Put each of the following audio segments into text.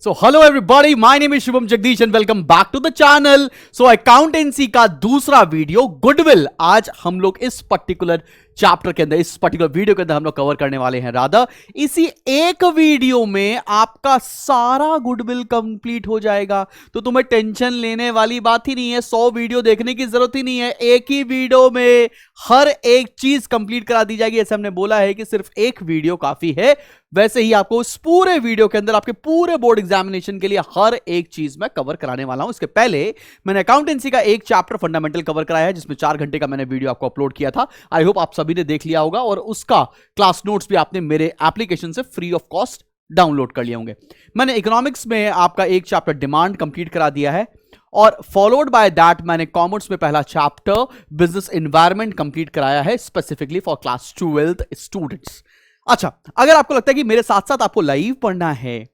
So hello everybody, my name is Shubham Jagdish and welcome back to the channel. So accountancy का दूसरा video goodwill आज हम लोग इस पर्टिकुलर चैप्टर के अंदर, इस पर्टिकुलर वीडियो के अंदर हम लोग कवर करने वाले हैं। राधा इसी एक वीडियो में आपका सारा गुडविल कंप्लीट हो जाएगा, तो तुम्हें टेंशन लेने वाली बात ही नहीं है। 100 वीडियो देखने की जरूरत ही नहीं है, एक ही वीडियो में हर एक चीज कंप्लीट करा दी जाएगी। ऐसे हमने बोला है कि सिर्फ एक वीडियो काफी है, वैसे ही आपको उस पूरे वीडियो के अंदर आपके पूरे बोर्ड एग्जामिनेशन के लिए हर एक चीज मैं कवर कराने वाला हूं। इसके पहले मैंने अकाउंटेंसी का एक चैप्टर फंडामेंटल कवर कराया है, जिसमें 4 घंटे का मैंने वीडियो आपको अपलोड किया था। आई होप आप सभी ने देख लिया होगा और उसका क्लास नोट्स भी आपने मेरे एप्लीकेशन से फ्री ऑफ कॉस्ट डाउनलोड कर लिए होंगे। मैंने इकोनॉमिक्स में आपका एक चैप्टर डिमांड कंप्लीट करा दिया है और फॉलोड बाय दैट मैंने कॉमर्स में पहला चैप्टर बिजनेस एनवायरनमेंट कंप्लीट कराया है, specifically for class 12th students. अच्छा, अगर आपको लगता है कि मेरे साथ साथ आपको लाइव पढ़ना है,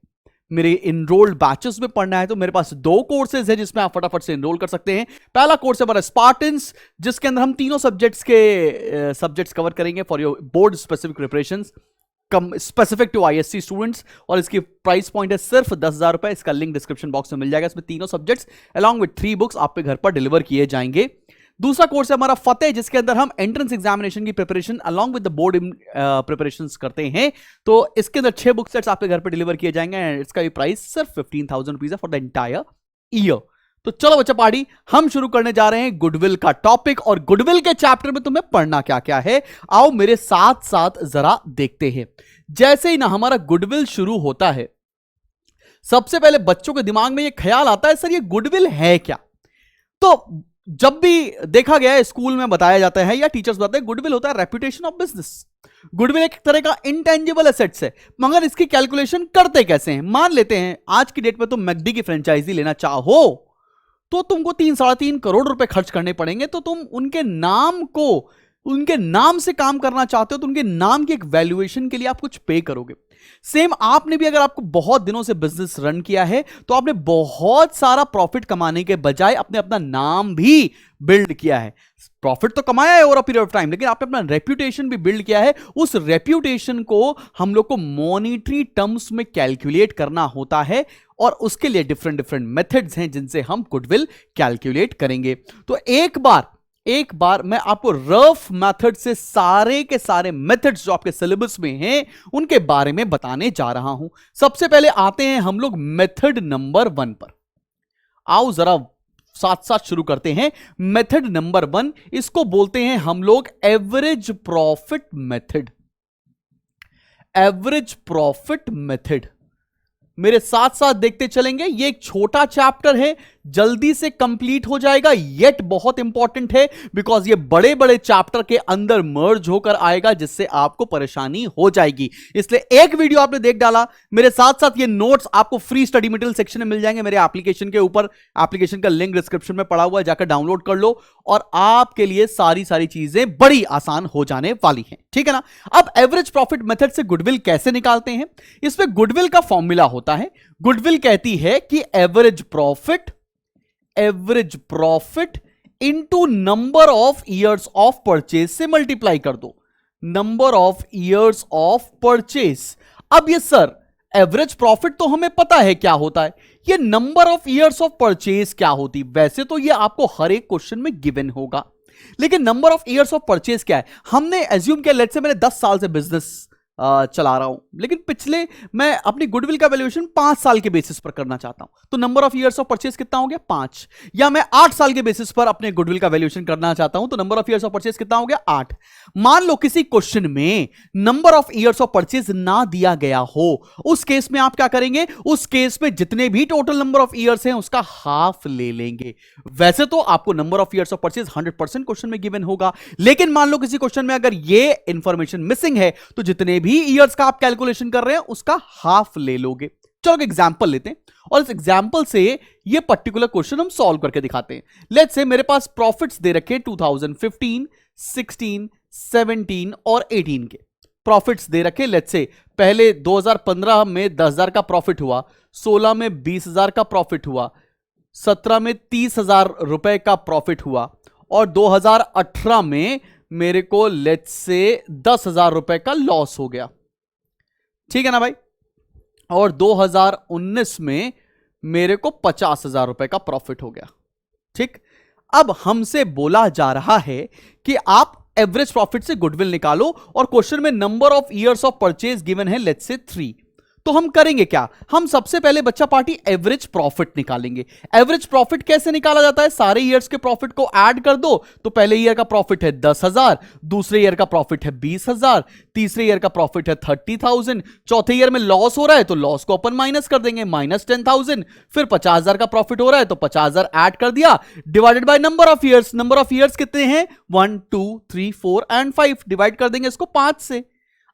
मेरे इनरोल्ड बैचेस में पढ़ना है, तो मेरे पास 2 कोर्सेज है जिसमें आप फटाफट से इनरोल कर सकते हैं। पहला कोर्स है हमारा स्पार्टन्स, जिसके अंदर हम तीनों सब्जेक्ट्स कवर करेंगे for your board specific preparations specific to ISC students, और इसकी प्राइस पॉइंट है सिर्फ 10,000 रुपए। इसका लिंक डिस्क्रिप्शन बॉक्स में मिल जाएगा। इसमें तीनों सब्जेक्ट्स अलॉन्ग विद 3 बुक्स आपके घर पर डिलीवर किए जाएंगे। दूसरा कोर्स है हमारा फतेह, जिसके अंदर हम एंट्रेंस एग्जामिनेशन की preparation along with the board preparations करते हैं। तो इसके अंदर 6 बुक सेट्स आपके घर पर डिलीवर किए जाएंगे एंड इसका भी प्राइस सिर्फ 15,000 रुपीज है फॉर द एंटायर ईयर। तो चलो बच्चा पार्टी, हम शुरू करने जा रहे हैं गुडविल का टॉपिक, और गुडविल के चैप्टर में तुम्हें पढ़ना क्या क्या है, आओ मेरे साथ साथ जरा देखते हैं। जैसे ही ना हमारा गुडविल शुरू होता है, सबसे पहले बच्चों के दिमाग में यह ख्याल आता है, सर ये गुडविल है क्या। तो जब भी देखा गया है, स्कूल में बताया जाता है या टीचर्स बताते हैं, गुडविल होता है रेपुटेशन ऑफ बिजनेस। गुडविल एक तरह का इंटेंजिबल एसेट्स है, मगर इसकी कैलकुलेशन करते कैसे हैं। मान लेते हैं आज की डेट में तुम मैकडी की फ्रेंचाइजी लेना चाहो तो तुमको 3-3.5 करोड़ रुपए खर्च करने पड़ेंगे। तो तुम उनके नाम से काम करना चाहते हो तो उनके नाम की एक वैल्यूएशन के लिए आप कुछ पे करोगे। सेम आपने भी, अगर आपको बहुत दिनों से बिजनेस रन किया है तो आपने बहुत सारा प्रॉफिट कमाने के बजाय आपने अपना नाम भी बिल्ड किया है। प्रॉफिट तो कमाया है over a period of time, लेकिन आपने अपना रेप्यूटेशन भी बिल्ड किया है। उस रेप्यूटेशन को हम लोग को मॉनिटरी टर्म्स में कैलकुलेट करना होता है और उसके लिए डिफरेंट मेथड्स हैं जिनसे हम गुडविल कैलकुलेट करेंगे। तो एक बार मैं आपको रफ मेथड से सारे के सारे मेथड्स जो आपके सिलेबस में हैं उनके बारे में बताने जा रहा हूं। सबसे पहले आते हैं हम लोग मेथड नंबर 1 पर। आओ जरा साथ साथ शुरू करते हैं। मेथड नंबर 1, इसको बोलते हैं हम लोग average profit method. Average profit method मेरे साथ साथ देखते चलेंगे। ये एक छोटा चैप्टर है, जल्दी से कंप्लीट हो जाएगा, येट बहुत इंपॉर्टेंट है बिकॉज ये बड़े बड़े चैप्टर के अंदर मर्ज होकर आएगा, जिससे आपको परेशानी हो जाएगी। इसलिए एक वीडियो आपने देख डाला, मेरे साथ साथ ये नोट्स आपको फ्री स्टडी मटेरियल सेक्शन में मिल जाएंगे मेरे एप्लीकेशन के ऊपर। एप्लीकेशन का लिंक डिस्क्रिप्शन में पड़ा हुआ है, जाकर डाउनलोड कर लो और आपके लिए सारी चीजें बड़ी आसान हो जाने वाली हैं, ठीक है ना। अब एवरेज प्रॉफिट मेथड से गुडविल कैसे निकालते हैं, इसमें गुडविल का फॉर्मूला होता है। गुडविल कहती है कि average profit into number of years of purchase से मल्टीप्लाई कर दो। Number of years of purchase. अब ये सर एवरेज प्रॉफिट तो हमें पता है क्या होता है, ये number of years of purchase क्या होती। वैसे तो ये आपको हर एक क्वेश्चन में गिवन होगा, लेकिन number of years of purchase क्या है। हमने एज्यूम किया, लेट्स से मैंने 10 साल से बिजनेस चला रहा हूं, लेकिन मैं अपनी गुडविल का वैल्यूएशन 5 साल के बेसिस पर करना चाहता हूं, तो number of years of purchase कितना हो गया 5। या मैं 8 साल के बेसिस पर अपने गुडविल का वैल्यूएशन करना चाहता हूं, तो number of years of purchase कितना हो गया 8। मान लो किसी क्वेश्चन में number of years of purchase ना दिया गया हो, उस केस में आप क्या करेंगे, उस केस में जितने भी टोटल नंबर ऑफ ईयर्स हैं उसका हाफ ले लेंगे। वैसे तो आपको number of years of purchase 100% question में गिवन होगा, लेकिन मान लो किसी क्वेश्चन में अगर ये इंफॉर्मेशन मिसिंग है तो जितने भी ईयर्स का आप कैलकुलेशन कर रहे हैं उसका हाफ ले लोगे। चलो एक एग्जांपल लेते हैं और इस एग्जांपल से ये पर्टिकुलर क्वेश्चन हम सॉल्व करके दिखाते हैं। लेट्स से मेरे पास प्रॉफिट्स दे रखे 2015, 16, 17 और 18 के प्रॉफिट्स दे रखे। लेट्स से पहले 2015 में 10,000 का प्रॉफिट हुआ, 16 में 20,000 का प्रॉफिट हुआ, 17 में 30,000 रुपए का प्रॉफिट हुआ और 2018 में मेरे को लेट्स से 10,000 रुपए का लॉस हो गया। ठीक है ना भाई। और 2019 में मेरे को 50,000 रुपए का प्रॉफिट हो गया। ठीक, अब हमसे बोला जा रहा है कि आप एवरेज प्रॉफिट से गुडविल निकालो और क्वेश्चन में number of years of purchase given है, लेट्स से 3। तो हम करेंगे क्या, हम सबसे पहले बच्चा पार्टी एवरेज प्रॉफिट निकालेंगे। एवरेज प्रॉफिट कैसे निकाला जाता है, सारे ईयर्स के प्रॉफिट को ऐड कर दो। तो पहले ईयर का प्रॉफिट है 10,000, दूसरे ईयर का प्रॉफिट है 20,000, तीसरे ईयर का प्रॉफिट है 30,000, चौथे ईयर में लॉस हो रहा है तो लॉस को अपन माइनस कर देंगे, -10,000। फिर 50,000 का प्रॉफिट हो रहा है तो 50,000 ऐड कर दिया, divided by number of years. Number of years कितने हैं, 1 2 3 4 एंड 5, डिवाइड कर देंगे इसको 5 से।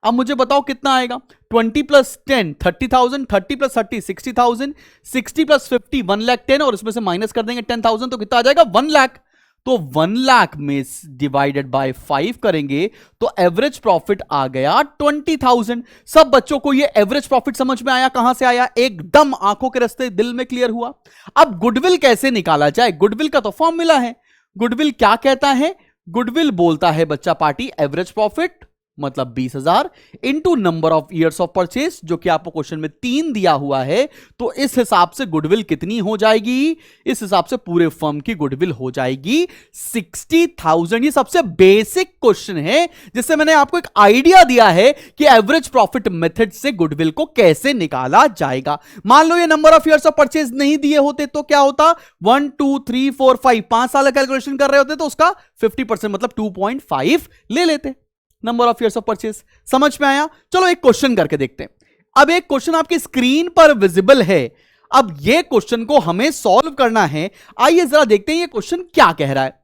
अब मुझे बताओ कितना आएगा, 20 + 10 30,000, 30 + 30 60,000, 60 + 50 1,10,000 और इसमें से माइनस कर देंगे 10,000 तो कितना आ जाएगा 1 लाख। तो 1 लाख में डिवाइडेड बाय 5 करेंगे तो एवरेज प्रॉफिट आ गया 20,000। सब बच्चों को ये एवरेज प्रॉफिट समझ में आया, कहां से आया, एकदम आंखों के रास्ते दिल में क्लियर हुआ। अब गुडविल कैसे निकाला जाए, गुडविल का तो फॉर्मूला है। गुडविल क्या कहता है, गुडविल बोलता है बच्चा पार्टी एवरेज प्रॉफिट मतलब 20,000 into number of years of purchase, जो कि आपको क्वेश्चन में 3 दिया हुआ है। तो इस हिसाब से गुडविल कितनी हो जाएगी, इस हिसाब से पूरे फर्म की गुडविल हो जाएगी 60,000। ये सबसे बेसिक क्वेश्चन है जिससे मैंने आपको एक आइडिया दिया है कि एवरेज प्रॉफिट मेथड से गुडविल को कैसे निकाला जाएगा। मान लो ये number of years of purchase नहीं दिए होते तो क्या होता, 1 2 3 4 5 5 साल का कैलकुलेशन कर रहे होते तो उसका 50% मतलब 2.5 ले लेते number of years of purchase. समझ में आया, चलो एक क्वेश्चन करके देखते हैं। अब एक क्वेश्चन आपकी स्क्रीन पर विजिबल है, अब ये क्वेश्चन को हमें सॉल्व करना है। आइए जरा देखते हैं ये क्वेश्चन क्या कह रहा है।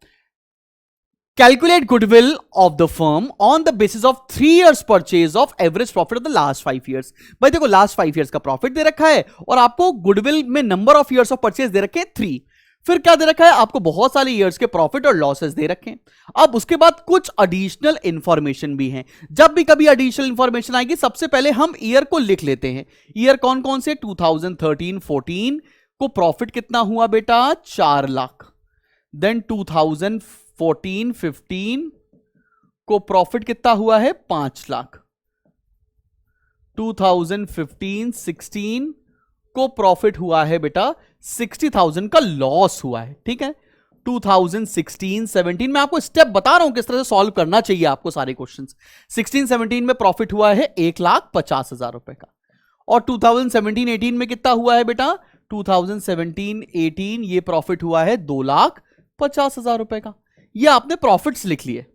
Calculate goodwill of the firm on the basis of 3 years purchase of average profit of the last 5 years। भाई देखो लास्ट 5 years का प्रॉफिट दे रखा है और आपको गुडविल में number of years of purchase दे रखे 3। फिर क्या दे रखा है, आपको बहुत सारे ईयर्स के प्रॉफिट और लॉसेस दे रखे हैं। अब उसके बाद कुछ एडिशनल इंफॉर्मेशन भी है। जब भी कभी एडिशनल इंफॉर्मेशन आएगी सबसे पहले हम ईयर को लिख लेते हैं। ईयर कौन कौन से, 2013-14 को प्रॉफिट कितना हुआ बेटा 4 लाख। देन 2014-15 को प्रॉफिट कितना हुआ है 5 लाख। 2015-16 को प्रॉफिट हुआ है बेटा 60,000 का लॉस हुआ है। ठीक है, 2016-17 में आपको स्टेप बता रहा हूं किस तरह से सॉल्व करना चाहिए आपको सारे क्वेश्चंस। 16-17 में प्रॉफिट हुआ है 1,50,000 रुपए का। और 2017-18 में कितना हुआ है बेटा, 2017-18 ये प्रॉफिट हुआ है 2,50,000 रुपए का। ये आपने प्रॉफिट्स लिख लिए,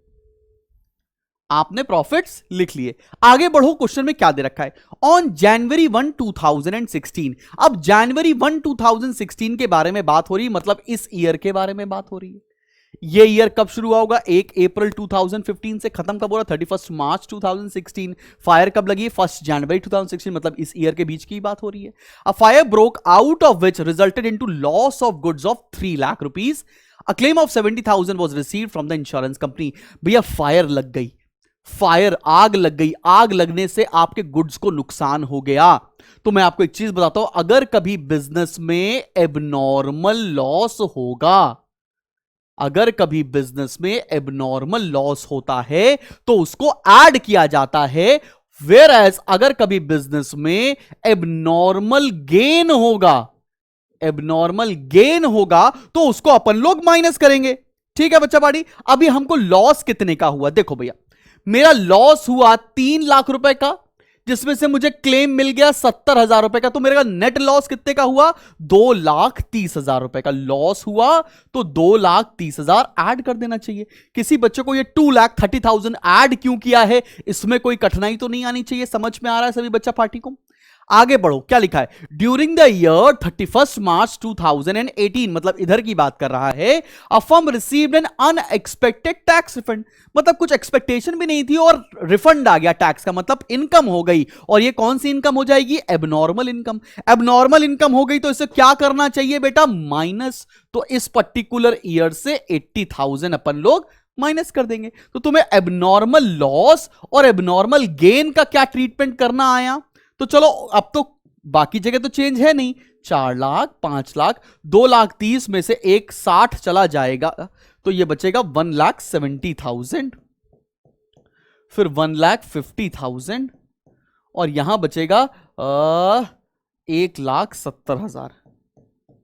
आपने प्रॉफिट्स लिख लिए। आगे बढ़ो, क्वेश्चन में क्या दे रखा है, ऑन January 1, 2016। अब January 1, 2016 के बारे में बात हो रही है, मतलब इस ईयर के बारे में बात हो रही है। ये ईयर कब शुरू हुआ होगा, 1 अप्रैल 2015 से खत्म कब हो रहा, 31 मार्च 2016। फायर कब लगी, 1 जनवरी 2016, मतलब इस ईयर के बीच की बात हो रही है। A fire broke out of which resulted into loss of goods of 3 lakh rupees. A claim of 70,000 was received from the insurance company. भैया फायर लग गई, फायर आग लग गई, आग लगने से आपके गुड्स को नुकसान हो गया। तो मैं आपको एक चीज बताता हूं, अगर कभी बिजनेस में एबनॉर्मल लॉस होगा, अगर कभी बिजनेस में एबनॉर्मल लॉस होता है तो उसको ऐड किया जाता है। वेयर एज अगर कभी बिजनेस में एबनॉर्मल गेन होगा, एबनॉर्मल गेन होगा तो उसको अपन लोग माइनस करेंगे। ठीक है बच्चा पार्टी, अभी हमको लॉस कितने का हुआ, देखो भैया मेरा लॉस हुआ 3 लाख रुपए का, जिसमें से मुझे क्लेम मिल गया 70,000 रुपए का। तो मेरा नेट लॉस कितने का हुआ, 2,30,000 रुपए का लॉस हुआ। तो 2,30,000 ऐड कर देना चाहिए। किसी बच्चे को ये 2,30,000 ऐड क्यों किया है, इसमें कोई कठिनाई तो नहीं आनी चाहिए। समझ में आ रहा है सभी बच्चा पार्टी को। आगे बढ़ो, क्या लिखा है, ड्यूरिंग द ईयर 31 मार्च 2018, मतलब इधर की बात कर रहा है। A firm received an unexpected tax refund, मतलब कुछ एक्सपेक्टेशन भी नहीं थी और रिफंड आ गया टैक्स का, मतलब इनकम हो गई। और ये कौन सी इनकम हो जाएगी, एबनॉर्मल इनकम। एबनॉर्मल इनकम हो गई तो इसे क्या करना चाहिए बेटा, माइनस। तो इस पर्टिकुलर ईयर से 80,000 अपन लोग माइनस कर देंगे। तो तुम्हें एबनॉर्मल लॉस और एबनॉर्मल गेन का क्या ट्रीटमेंट करना आया। तो चलो अब तो बाकी जगह तो चेंज है नहीं, 4 लाख 5 लाख 2,30,000 में से 1,60 चला जाएगा तो ये बचेगा 1,70,000, फिर 1,50,000 और यहां बचेगा 1,70,000।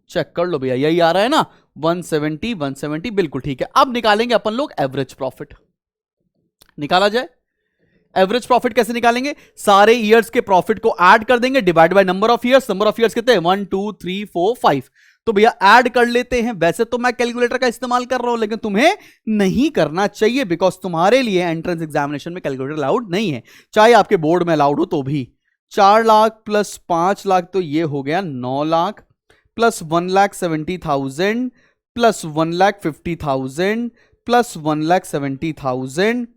चेक कर लो भैया, यही आ रहा है ना, 170 170, बिल्कुल ठीक है। अब निकालेंगे अपन लोग एवरेज प्रॉफिट। निकाला जाए एवरेज प्रॉफिट कैसे निकालेंगे? सारे ईयर्स के प्रॉफिट को ऐड कर देंगे, divide by number of years. Number of years कितने हैं? 1 2 3 4 5। तो भैया ऐड कर लेते हैं। वैसे तो मैं कैलकुलेटर का इस्तेमाल कर रहा हूं, लेकिन तुम्हें नहीं करना चाहिए, बिकॉज तुम्हारे लिए एंट्रेंस एग्जामिनेशन में कैलकुलेटर अलाउड नहीं है, चाहे आपके बोर्ड में अलाउड हो तो भी। 4 लाख प्लस 5 लाख तो ये हो गया 9 लाख, प्लस 1,70,000 प्लस 1,50,000 प्लस 1,70,000,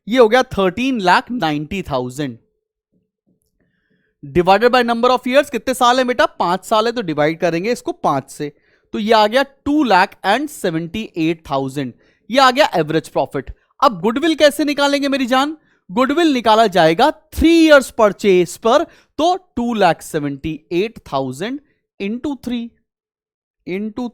ये हो गया 13,90,000। Divided by number of years, कितने साल है बेटा? 5 साल है, तो डिवाइड करेंगे इसको 5 से, तो ये आ गया 2,78,000। ये आ गया एवरेज प्रॉफिट। अब गुडविल कैसे निकालेंगे मेरी जान? गुडविल निकाला जाएगा 3 इयर्स परचेज पर, तो 2,78,000 इंटू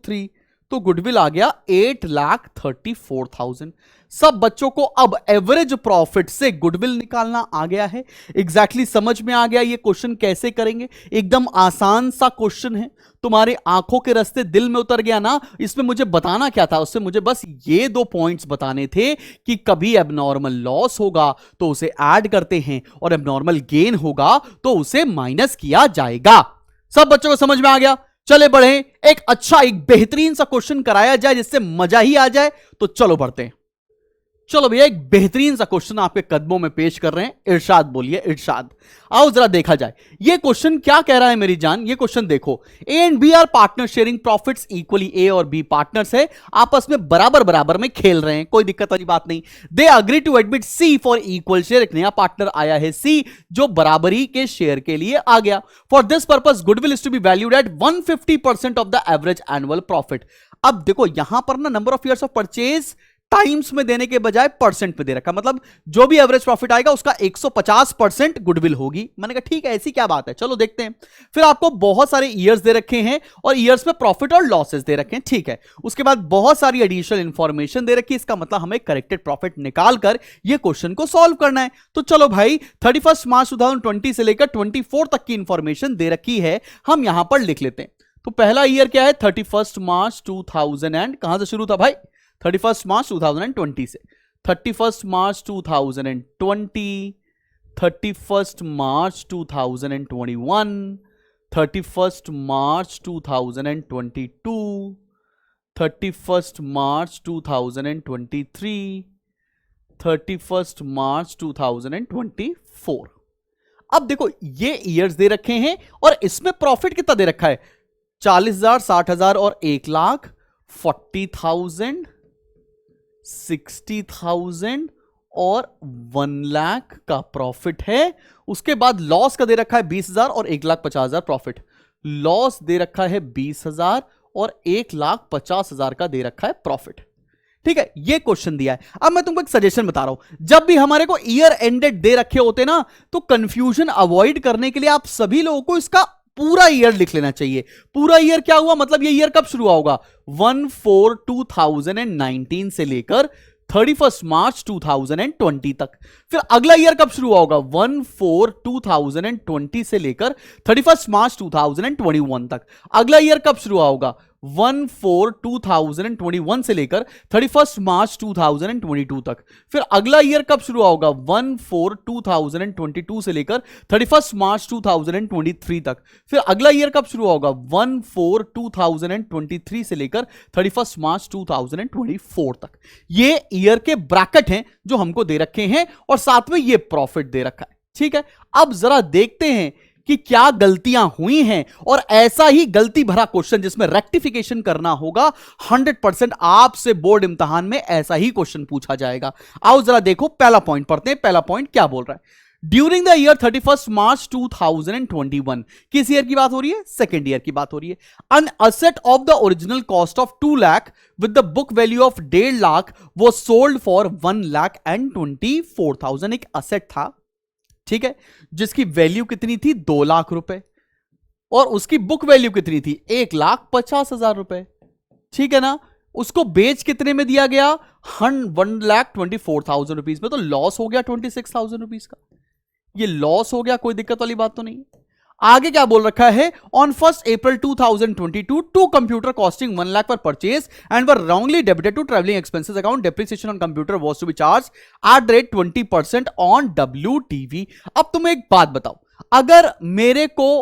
3 तो गुडविल आ गया 8,34,000। सब बच्चों को अब एवरेज प्रॉफिट से गुडविल निकालना आ गया है। एग्जैक्टली समझ में आ गया ये क्वेश्चन कैसे करेंगे। एकदम आसान सा क्वेश्चन है, तुम्हारे आंखों के रास्ते दिल में उतर गया ना। इसमें मुझे बताना क्या था? उससे मुझे बस ये 2 पॉइंट्स बताने थे कि कभी एबनॉर्मल लॉस होगा तो उसे ऐड करते हैं, और एबनॉर्मल गेन होगा तो उसे माइनस किया जाएगा। सब बच्चों को समझ में आ गया? चले बढ़े, एक अच्छा एक बेहतरीन सा क्वेश्चन कराया जाए जिससे मजा ही आ जाए। तो चलो बढ़ते हैं। चलो भैया, एक बेहतरीन सा क्वेश्चन आपके कदमों में पेश कर रहे हैं। इरशाद बोलिए, इरशाद। आओ जरा देखा जाए ये क्वेश्चन क्या कह रहा है मेरी जान। ये क्वेश्चन देखो, A and B are partner sharing profits equally. A और बी पार्टनर्स है, आपस में बराबर बराबर में खेल रहे हैं, कोई दिक्कत वाली बात नहीं। They agree to admit C for equal share. एक नया पार्टनर आया है सी, जो बराबरी के शेयर के लिए आ गया। For this purpose goodwill is to be valued at 150% of the average annual profit. अब देखो यहां पर ना number of years of purchase times में देने के बजाय परसेंट पे दे रखा, मतलब जो भी एवरेज प्रॉफिट आएगा उसका 150% गुडविल होगी। मैंने कहा ठीक है, ऐसी क्या बात है, चलो देखते हैं। फिर आपको बहुत सारे ईयर्स दे रखे हैं और ईयर्स में प्रॉफिट और लॉसेस दे रखे हैं, ठीक है। उसके बाद बहुत सारी एडिशनल इंफॉर्मेशन दे रखी है, इसका मतलब हमें करेक्टेड प्रॉफिट निकालकर यह क्वेश्चन को सॉल्व करना है। तो चलो भाई, 31 मार्च 2020 से लेकर 24 तक की इंफॉर्मेशन दे रखी है, हम यहां पर लिख लेते हैं। तो पहला ईयर क्या है? 31 मार्च 2000 एंड कहां से शुरू था भाई? 31 मार्च 2020 से। 31 मार्च 2020, 31 मार्च 2021, 31 मार्च 2022, 31 मार्च 2023, 31 मार्च 2024। अब देखो ये ईयर्स दे रखे हैं और इसमें प्रॉफिट कितना दे रखा है? 40,000, 60,000 और 1,00,000, 40,000, 60,000 और 1,00,000 का प्रॉफिट है। उसके बाद लॉस का दे रखा है 20,000 और 1,50,000 प्रॉफिट। लॉस दे रखा है 20,000 और 1,50,000 का दे रखा है प्रॉफिट, ठीक है। ये क्वेश्चन दिया है। अब मैं तुमको एक सजेशन बता रहा हूं, जब भी हमारे को ईयर एंडेड दे रखे होते ना, तो कंफ्यूजन अवॉइड करने के लिए आप सभी लोगों को इसका पूरा ईयर लिख लेना चाहिए। पूरा ईयर क्या हुआ, मतलब ये ईयर कब शुरू होगा? 1/4/2019 से लेकर 31 मार्च 2020 तक। फिर अगला ईयर कब शुरू होगा? 1/4/2020 से लेकर 31 मार्च 2021 तक। अगला ईयर कब शुरू होगा? 1/4/2021 से लेकर 31 मार्च 2022 तक। फिर अगला ईयर कब शुरू होगा? 1/4/2022 से लेकर 31 मार्च 2023 तक। फिर अगला ईयर कब शुरू होगा? 1/4/2023 से लेकर 31 मार्च 2024 तक। ये ईयर के ब्रैकेट हैं जो हमको दे रखे हैं और साथ में ये प्रॉफिट दे रखा है, ठीक है। अब जरा देखते हैं कि क्या गलतियां हुई हैं, और ऐसा ही गलती भरा क्वेश्चन जिसमें रेक्टिफिकेशन करना होगा। 100% आपसे बोर्ड इम्तिहान में ऐसा ही क्वेश्चन पूछा जाएगा। आओ जरा देखो, पहला पॉइंट पढ़ते हैं। पहला पॉइंट क्या बोल रहा है? ड्यूरिंग द ईयर 31 मार्च 2021, किस ईयर की बात हो रही है? सेकेंड ईयर की बात हो रही है। An asset of the original cost of 2 lakh with the book value of 1.5 lakh वो सोल्ड फॉर 1,24,000। एक असेट था, ठीक है, जिसकी वैल्यू कितनी थी? 2 लाख रुपए, और उसकी बुक वैल्यू कितनी थी? 1,50,000 रुपए, ठीक है ना। उसको बेच कितने में दिया गया? 1,24,000 रुपीज में। तो लॉस हो गया 26,000 रुपीज का। ये लॉस हो गया, कोई दिक्कत वाली बात तो नहीं। आगे क्या बोल रखा है, on 1st April 2022 to computer costing 1 lakh पर purchase and were wrongly debited to travelling expenses account, depreciation on computer was to be charge at the rate 20% ऑन WDV। अब तुम एक बात बताओ, अगर मेरे को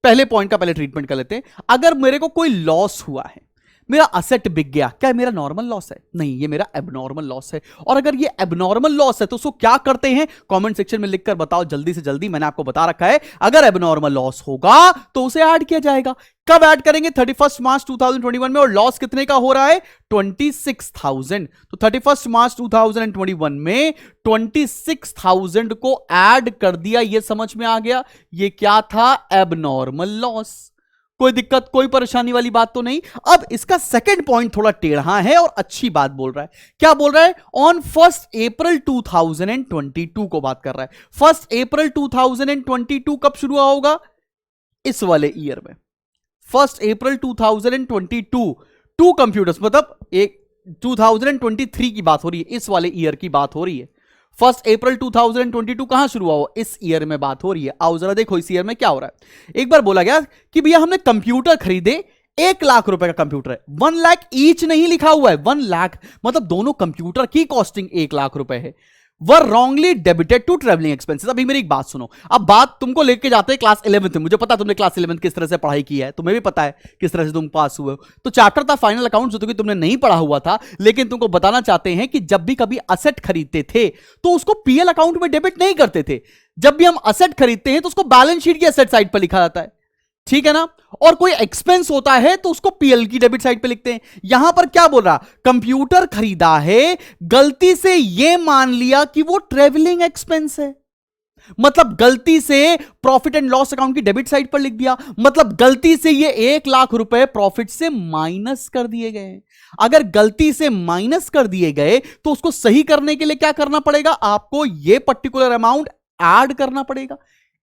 पहले पॉइंट का पहले ट्रीटमेंट कर लेते हैं, अगर मेरे को कोई लॉस हुआ है, मेरा असेट बिक गया, क्या मेरा नॉर्मल लॉस है? नहीं, ये मेरा एबनॉर्मल लॉस है। और अगर ये एबनॉर्मल लॉस है तो उसको क्या करते हैं, कमेंट सेक्शन में लिखकर बताओ जल्दी से जल्दी। मैंने आपको बता रखा है, अगर एबनॉर्मल लॉस होगा तो उसे ऐड किया जाएगा। कब ऐड करेंगे? 31 मार्च 2021 में। और लॉस कितने का हो रहा है? 26,000। तो 31 मार्च 2021 में 26,000 को ऐड कर दिया। ये समझ में आ गया, ये क्या था? Abnormal loss. कोई दिक्कत, कोई परेशानी वाली बात तो नहीं। अब इसका सेकंड पॉइंट थोड़ा टेढ़ा है और अच्छी बात बोल रहा है। क्या बोल रहा है? ऑन 1st April 2022 को बात कर रहा है। 1st April 2022 कब शुरू होगा? इस वाले ईयर में। 1st April 2022 टू कंप्यूटर्स, मतलब एक 2023 की बात हो रही है, इस वाले ईयर की बात हो रही है। 1st April 2022 कहां शुरू हुआ? इस ईयर में बात हो रही है। आओ जरा देखो इस ईयर में क्या हो रहा है। एक बार बोला गया कि भैया हमने कंप्यूटर खरीदे, 1 लाख रुपए का कंप्यूटर है। 1 लाख ईच नहीं लिखा हुआ है, 1 लाख मतलब दोनों कंप्यूटर की कॉस्टिंग 1 लाख रुपए है। Were wrongly debited to travelling expenses. अभी मेरी एक बात सुनो, अब बात तुमको लेके जाते हैं क्लास 11th में। मुझे पता है तुमने क्लास 11th किस तरह से पढ़ाई की है, तुम्हें भी पता है किस तरह से तुम पास हुए हो। तो चैप्टर था फाइनल अकाउंट, जो तुमने नहीं पढ़ा हुआ था, लेकिन तुमको बताना चाहते हैं कि जब भी कभी असेट खरीदते थे तो उसको पीएल अकाउंट में डेबिट नहीं करते थे। जब भी हम असेट खरीदते हैं तो उसको बैलेंस शीट की असेट साइड पर लिखा जाता है, ठीक है ना। और कोई एक्सपेंस होता है तो उसको पीएल की डेबिट साइड पे लिखते हैं। यहां पर क्या बोल रहा, कंप्यूटर खरीदा है, गलती से यह मान लिया कि वो ट्रेवलिंग एक्सपेंस है, मतलब गलती से प्रॉफिट एंड लॉस अकाउंट की डेबिट साइड पर लिख दिया, मतलब गलती से ये 1 लाख रुपए प्रॉफिट से माइनस कर दिए गए। अगर गलती से माइनस कर दिए गए तो उसको सही करने के लिए क्या करना पड़ेगा? आपको ये पर्टिकुलर अमाउंट ऐड करना पड़ेगा।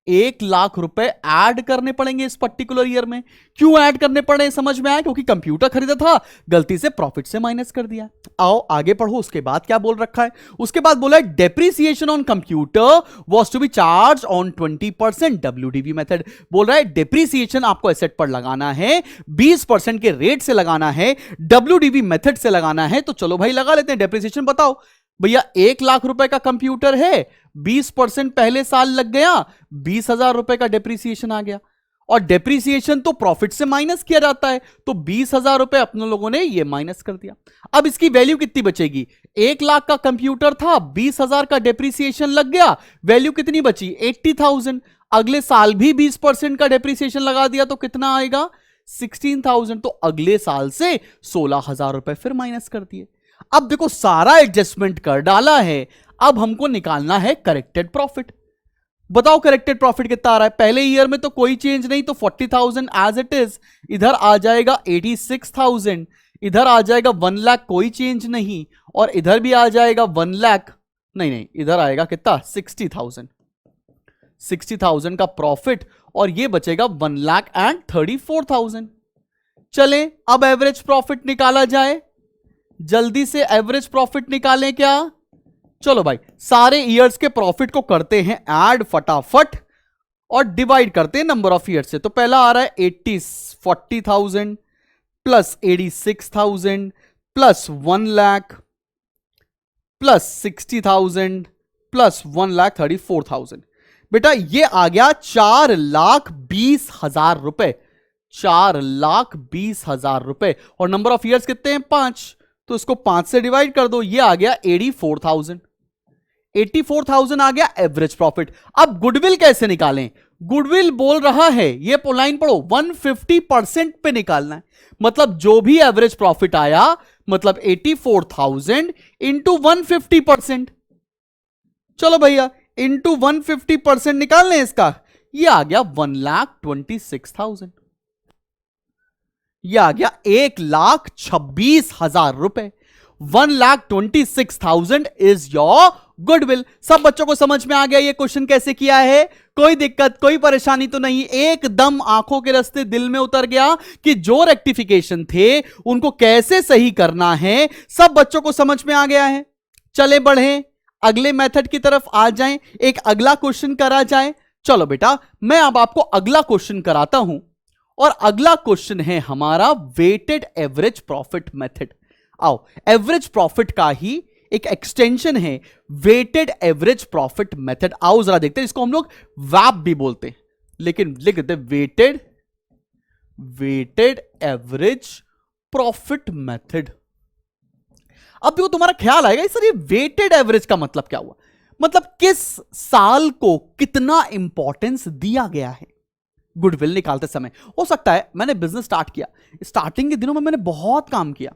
1 लाख रुपए ऐड करने पड़ेंगे इस पर्टिकुलर ईयर में। क्यों ऐड करने पड़े समझ में आया? क्योंकि कंप्यूटर खरीदा था, गलती से प्रॉफिट से माइनस कर दिया। आओ आगे पढ़ो, उसके बाद क्या बोल रखा है? उसके बाद बोला है depreciation on computer was to be charged on 20% WDV method. बोल रहा है डेप्रिसिएशन आपको एसेट पर लगाना है, 20% के रेट से लगाना है, WDV मेथड से लगाना है। तो चलो भाई लगा लेते हैं डेप्रिसिएशन। बताओ भैया, 1 लाख रुपए का कंप्यूटर है, 20% पहले साल लग गया, 20,000 रुपए का डेप्रिसिएशन आ गया। और डेप्रिसिएशन तो प्रॉफिट से माइनस किया जाता है, तो 20,000 रुपए अपने लोगों ने ये माइनस कर दिया। अब इसकी वैल्यू कितनी बचेगी? 1 लाख का कंप्यूटर था, 20,000 का डेप्रिसिएशन लग गया, वैल्यू कितनी बची? 80,000। अगले साल भी 20% का डेप्रिसिएशन लगा दिया तो कितना आएगा? 16,000। तो अगले साल से 16,000 रुपए फिर माइनस कर दिए। अब देखो सारा एडजस्टमेंट कर डाला है, अब हमको निकालना है करेक्टेड प्रॉफिट। बताओ करेक्टेड प्रॉफिट कितना आ रहा है? पहले ईयर में तो कोई चेंज नहीं, तो 40,000 एज इट इज। इधर आ जाएगा 86,000, इधर आ जाएगा 1 लाख, कोई चेंज नहीं। और इधर भी आ जाएगा 1 लाख, नहीं, इधर आएगा कितना? 60,000। 60,000 का प्रॉफिट, और ये बचेगा 1,34,000। चले अब एवरेज प्रॉफिट निकाला जाए, जल्दी से एवरेज प्रॉफिट निकालें क्या? चलो भाई, सारे ईयर्स के प्रॉफिट को करते हैं ऐड फटाफट और डिवाइड करते हैं नंबर ऑफ ईयर्स से। तो पहला आ रहा है 40,000 plus 86,000 plus 1 lakh plus 60,000 plus 1,34,000। बेटा ये आ गया 4,20,000 रुपए, 4,20,000 रुपए। और नंबर ऑफ ईयर्स कितने हैं? 5, तो इसको 5 से डिवाइड कर दो, ये आ गया 84,000। 84,000 आ गया एवरेज प्रॉफिट। अब गुडविल कैसे निकालें? गुडविल बोल रहा है, ये लाइन पढ़ो, 150% पे निकालना है। मतलब जो भी एवरेज प्रॉफिट आया, मतलब 84,000 इंटू 150%। चलो भैया, इंटू 150% निकालने इसका, ये आ गया 1,26,000। यह आ गया 1,26,000 रुपए। 1,26,000 इज योर गुडविल। सब बच्चों को समझ में आ गया ये क्वेश्चन कैसे किया है? कोई दिक्कत, कोई परेशानी तो नहीं? एकदम आंखों के रास्ते दिल में उतर गया कि जो रेक्टिफिकेशन थे उनको कैसे सही करना है, सब बच्चों को समझ में आ गया है। चले बढ़े अगले मेथड की तरफ आ जाएं, एक अगला क्वेश्चन करा जाए। चलो बेटा, मैं अब आपको अगला क्वेश्चन कराता हूं, और अगला क्वेश्चन है हमारा वेटेड एवरेज प्रॉफिट मेथड। आओ, एवरेज प्रॉफिट का ही एक एक्सटेंशन है वेटेड एवरेज प्रॉफिट मेथड। आओ जरा देखते हैं, इसको हम लोग वैप भी बोलते हैं, लेकिन लिख देते वेटेड एवरेज प्रॉफिट मेथड। अब देखो, तुम्हारा ख्याल आएगा सर, ये वेटेड एवरेज का मतलब क्या हुआ? मतलब किस साल को कितना इंपॉर्टेंस दिया गया है गुडविल निकालते समय। हो सकता है मैंने बिजनेस स्टार्ट किया, स्टार्टिंग के दिनों में मैंने बहुत काम किया,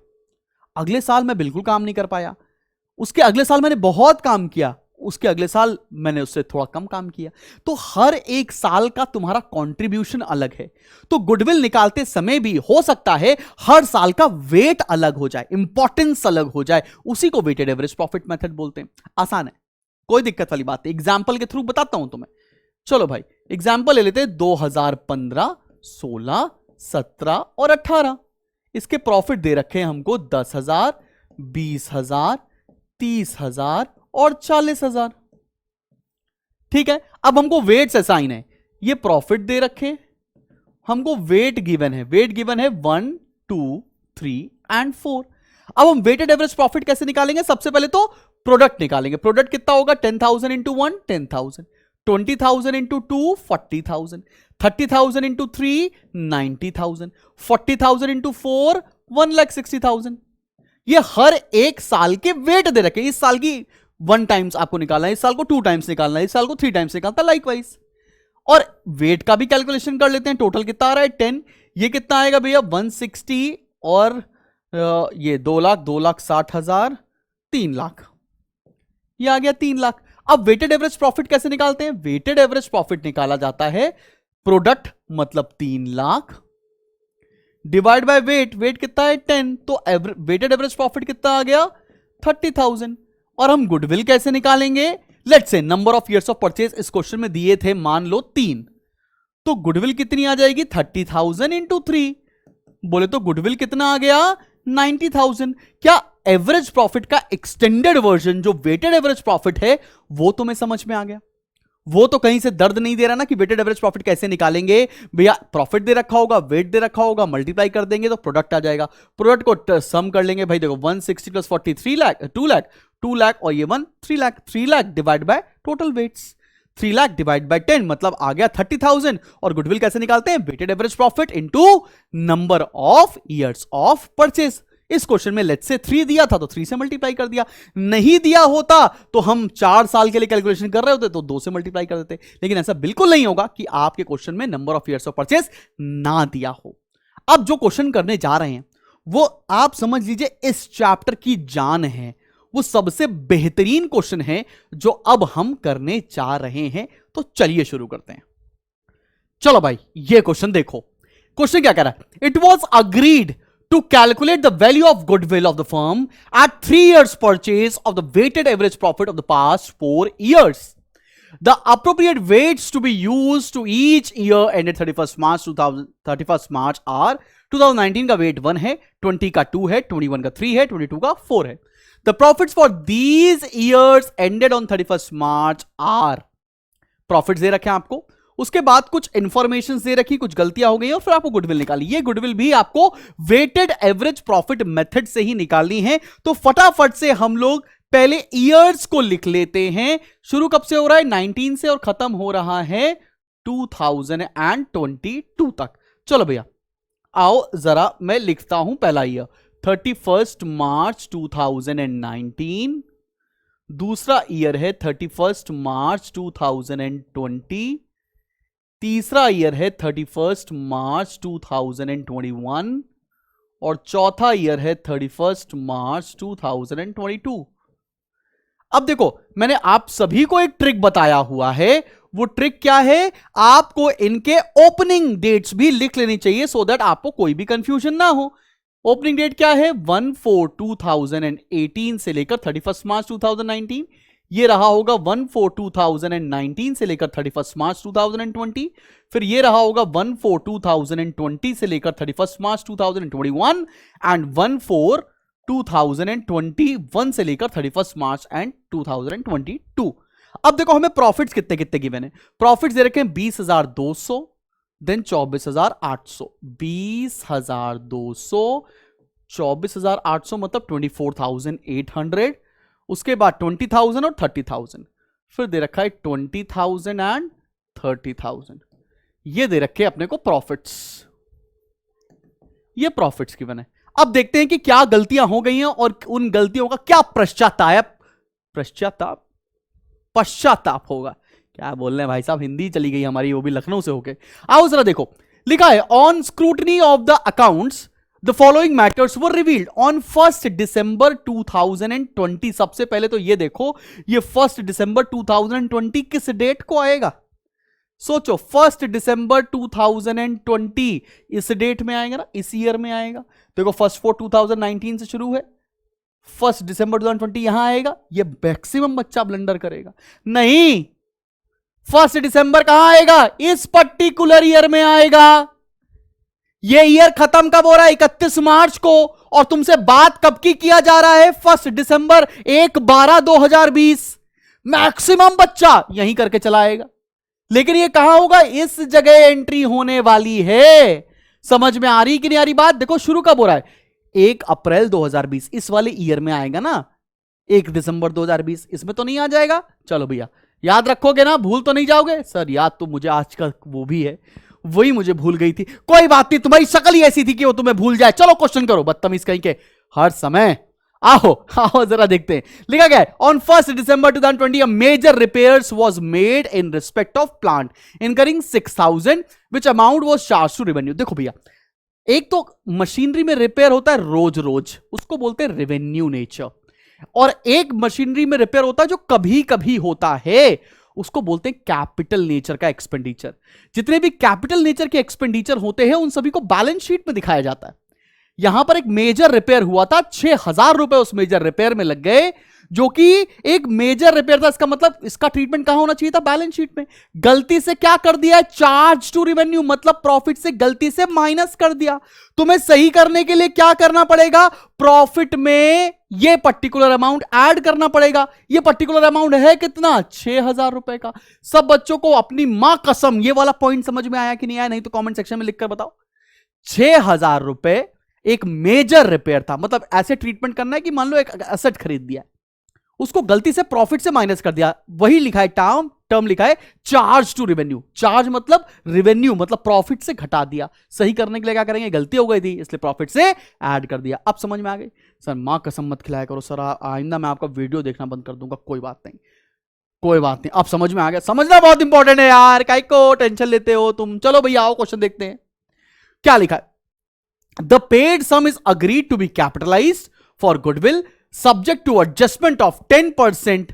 अगले साल मैं बिल्कुल काम नहीं कर पाया, उसके अगले साल मैंने बहुत काम किया, उसके अगले साल मैंने उससे थोड़ा कम काम किया। तो हर एक साल का तुम्हारा कंट्रीब्यूशन अलग है। तो गुडविल निकालते समय भी हो सकता है हर साल का वेट अलग हो जाए, इंपॉर्टेंस अलग हो जाए, उसी को वेटेड एवरेज प्रॉफिट मेथड बोलते हैं। आसान है, कोई दिक्कत वाली बात नहीं, एग्जाम्पल के थ्रू बताता हूं तुम्हें। चलो भाई, एग्जाम्पल ले लेते हैं 2015, 16, 17 और 18। इसके प्रॉफिट दे रखे हैं हमको 10,000, 20,000, 30,000 और 40,000। ठीक है, अब हमको वेट्स असाइन है, ये प्रॉफिट दे रखे, हमको वेट गिवन है, वेट गिवन है 1, 2, 3 एंड 4। अब हम वेटेड एवरेज प्रॉफिट कैसे निकालेंगे? सबसे पहले तो प्रोडक्ट निकालेंगे। प्रोडक्ट कितना होगा? 10,000 इंटू 1 10,000, 20,000 इंटू 2 40,000, 30,000 इंटू 3 90,000, 40,000 इंटू 4 1,60,000। ये हर एक साल के वेट दे रखे। इस साल की 1 टाइम्स आपको निकालना है, इस साल को 2 टाइम्स निकालना है, इस साल को 3 टाइम्स निकालता है, लाइकवाइज। और वेट का भी कैलकुलेशन कर लेते हैं। टोटल कितना आ रहा है? 10। ये कितना आएगा भैया? 160 और ये 2 लाख, 2,60,000, 3 लाख, ये आ गया 3 लाख। अब वेटेड एवरेज प्रॉफिट कैसे निकालते हैं? वेटेड एवरेज प्रॉफिट निकाला जाता है प्रोडक्ट मतलब 3 lakh divide by weight. Weight कितना है? 10। तो वेटेड एवरेज प्रॉफिट कितना आ गया? 30,000। और हम गुडविल कैसे निकालेंगे? Let's say number of years of purchase इस क्वेश्चन में दिए थे, मान लो 3, तो गुडविल कितनी आ जाएगी? 30,000 इंटू 3। बोले तो गुडविल कितना आ गया? 90,000। क्या एवरेज प्रॉफिट का एक्सटेंडेड वर्जन जो वेटेड एवरेज प्रॉफिट है वो तुम्हें समझ में आ गया? वो तो कहीं से दर्द नहीं दे रहा ना कि वेटेड एवरेज प्रॉफिट कैसे निकालेंगे। भैया प्रॉफिट दे रखा होगा, वेट दे रखा होगा, मल्टीप्लाई कर देंगे तो प्रोडक्ट आ जाएगा। प्रोडक्ट को सम कर लेंगे भाई, देखो 160 प्लस 40 3 लाख, 2 लाख, 2 लाख और ये 1 3 lakh, 3 lakh divide by total weights, 3 lakh divide by 10 मतलब आ गया 30,000। और गुडविल कैसे निकालते हैं? Weighted average profit into number of years of purchase. इस क्वेश्चन में लेट्स से 3 दिया था तो 3 से मल्टीप्लाई कर दिया, नहीं दिया होता तो हम 4 साल के लिए कैलकुलेशन कर रहे होते तो 2 से मल्टीप्लाई कर देते। लेकिन ऐसा बिल्कुल नहीं होगा कि आपके क्वेश्चन में number of years of purchase ना दिया हो। अब जो क्वेश्चन करने जा रहे हैं वो आप समझ लीजिए इस चैप्टर की जान है, वो सबसे बेहतरीन क्वेश्चन है जो अब हम करने जा रहे हैं। तो चलिए शुरू करते हैं। चलो भाई, ये क्वेश्चन देखो। क्वेश्चन क्या कह रहा है? It was agreed to calculate the value of goodwill of the firm at 3 years purchase of the weighted average profit of the past 4 years. The appropriate weights to be used to each year ended 31st March are 2019 का weight 1 है, 20 का 2 है, 21 का 3 है, 22 का 4 है. The profits for these years ended on 31st March are, profits दे रखे हैं आपको, उसके बाद कुछ इंफॉर्मेशन दे रखी, कुछ गलतियां हो गई और फिर आपको गुडविल निकाली। ये गुडविल भी आपको वेटेड एवरेज प्रॉफिट मेथड से ही निकालनी है। तो फटाफट से हम लोग पहले ईयर्स को लिख लेते हैं। शुरू कब से हो रहा है? 19 से और खत्म हो रहा है 2022 तक। चलो भैया आओ जरा मैं लिखता हूं पहला ईयर 31 मार्च 2019, दूसरा ईयर है 31 मार्च 2020, तीसरा ईयर है 31 मार्च 2021 और चौथा ईयर है 31 मार्च 2022। अब देखो मैंने आप सभी को एक ट्रिक बताया हुआ है। वो ट्रिक क्या है? आपको इनके ओपनिंग डेट्स भी लिख लेनी चाहिए सो दैट आपको कोई भी कंफ्यूजन ना हो। ओपनिंग डेट क्या है? 1/4/2018 से लेकर 31 मार्च 2019। ये रहा होगा 1/4/2019 से लेकर 31 मार्च 2020। फिर ये रहा होगा 1/4/2020 से लेकर 31 मार्च 2021 एंड 1/4/2021 से लेकर 31 मार्च 2022। अब देखो हमें प्रॉफिट्स कितने कितने गिवन है। प्रॉफिट्स दे रखे हैं 20,200, देन 24,800, 20,200, 24,800 मतलब 24,800, उसके बाद 20,000 और 30,000, फिर दे रखा है 20,000 एंड 30,000। ये दे रखे अपने को प्रॉफिट्स, ये प्रॉफिट्स गिवन है। अब देखते हैं कि क्या गलतियां हो गई हैं और उन गलतियों का क्या पश्चाताप होगा। क्या बोल रहे हैं भाई साहब, हिंदी चली गई हमारी, वो भी लखनऊ से होके। आओ जरा देखो, लिखा है on scrutiny of the accounts the following matters were revealed on 1 दिसंबर 2020। सबसे पहले तो ये देखो, ये 1 दिसंबर 2020 किस डेट को आएगा? सोचो, 1 दिसंबर 2020 इस डेट में आएगा ना, इस ईयर में आएगा। देखो 1 2019 से शुरू है, 1 दिसंबर 2020 यहां आएगा। ये मैक्सिमम बच्चा ब्लंडर करेगा। नहीं, 1 दिसंबर कहां आएगा? इस पर्टिकुलर ईयर में आएगा। ये ईयर खत्म कब हो रहा है? 31 मार्च को। और तुमसे बात कब की किया जा रहा है? 1 दिसंबर 1/12/2020। मैक्सिमम बच्चा यहीं करके चला आएगा। लेकिन ये कहां होगा? इस जगह एंट्री होने वाली है। समझ में आ रही कि नहीं आ रही बात? देखो शुरू कब हो रहा है? 1 अप्रैल 2020 इस वाले ईयर में आएगा ना। 1 दिसंबर 2020 इसमें तो नहीं आ जाएगा? चलो भैया, याद रखोगे ना, भूल तो नहीं जाओगे? सर याद तो मुझे आज का वो भी है, वही मुझे भूल गई थी। कोई बात नहीं, तुम्हारी शक्ल ही ऐसी थी कि वो तुम्हें भूल जाए। चलो क्वेश्चन करो, बदतमीज कहीं के हर समय। आओ आओ जरा देखते हैं। लिखा गया है on 1 December 2020 a major repairs was made in respect of plant incurring 6,000 which amount was charged to revenue। देखो भैया, एक तो मशीनरी में रिपेयर होता है रोज रोज, उसको बोलते हैं रेवेन्यू नेचर। और एक मशीनरी में रिपेयर होता है जो कभी कभी होता है, उसको बोलते हैं कैपिटल नेचर का एक्सपेंडिचर। जितने भी कैपिटल नेचर के एक्सपेंडिचर होते हैं उन सभी को बैलेंस शीट में दिखाया जाता है। यहां पर एक मेजर रिपेयर हुआ था, 6,000 रुपए उस मेजर रिपेयर में लग गए, जो कि एक मेजर रिपेयर था। इसका मतलब इसका ट्रीटमेंट कहां होना चाहिए था? बैलेंस शीट में। गलती से क्या कर दिया? चार्ज टू रेवेन्यू, मतलब प्रॉफिट से गलती से माइनस कर दिया। तुम्हें सही करने के लिए क्या करना पड़ेगा? प्रॉफिट में यह पर्टिकुलर अमाउंट ऐड करना पड़ेगा। यह पर्टिकुलर अमाउंट है कितना? 6,000 रुपए का। सब बच्चों को अपनी मां कसम ये वाला पॉइंट समझ में आया कि नहीं आया? नहीं तो कमेंट सेक्शन में लिखकर बताओ। 6,000 रुपए एक मेजर रिपेयर था। मतलब ऐसे ट्रीटमेंट करना है कि मान लो एक एसेट खरीद दिया, उसको गलती से प्रॉफिट से माइनस कर दिया। वही लिखा है टर्म लिखा है चार्ज टू रेवेन्यू। चार्ज मतलब रेवेन्यू, मतलब प्रॉफिट से घटा दिया। सही करने के लिए क्या करेंगे? गलती हो गई थी इसलिए प्रॉफिट से ऐड कर दिया। अब समझ में आ गई? सर मां कसम मत खिलाया करो सर, आइंदा मैं आपका वीडियो देखना बंद कर दूंगा। कोई बात नहीं, कोई बात नहीं, अब समझ में आ गया। समझना बहुत इंपॉर्टेंट है यार, काहे को टेंशन लेते हो तुम। चलो भैया आओ क्वेश्चन देखते हैं क्या लिखा है। The paid sum is agreed to be capitalized for goodwill subject to adjustment of 10%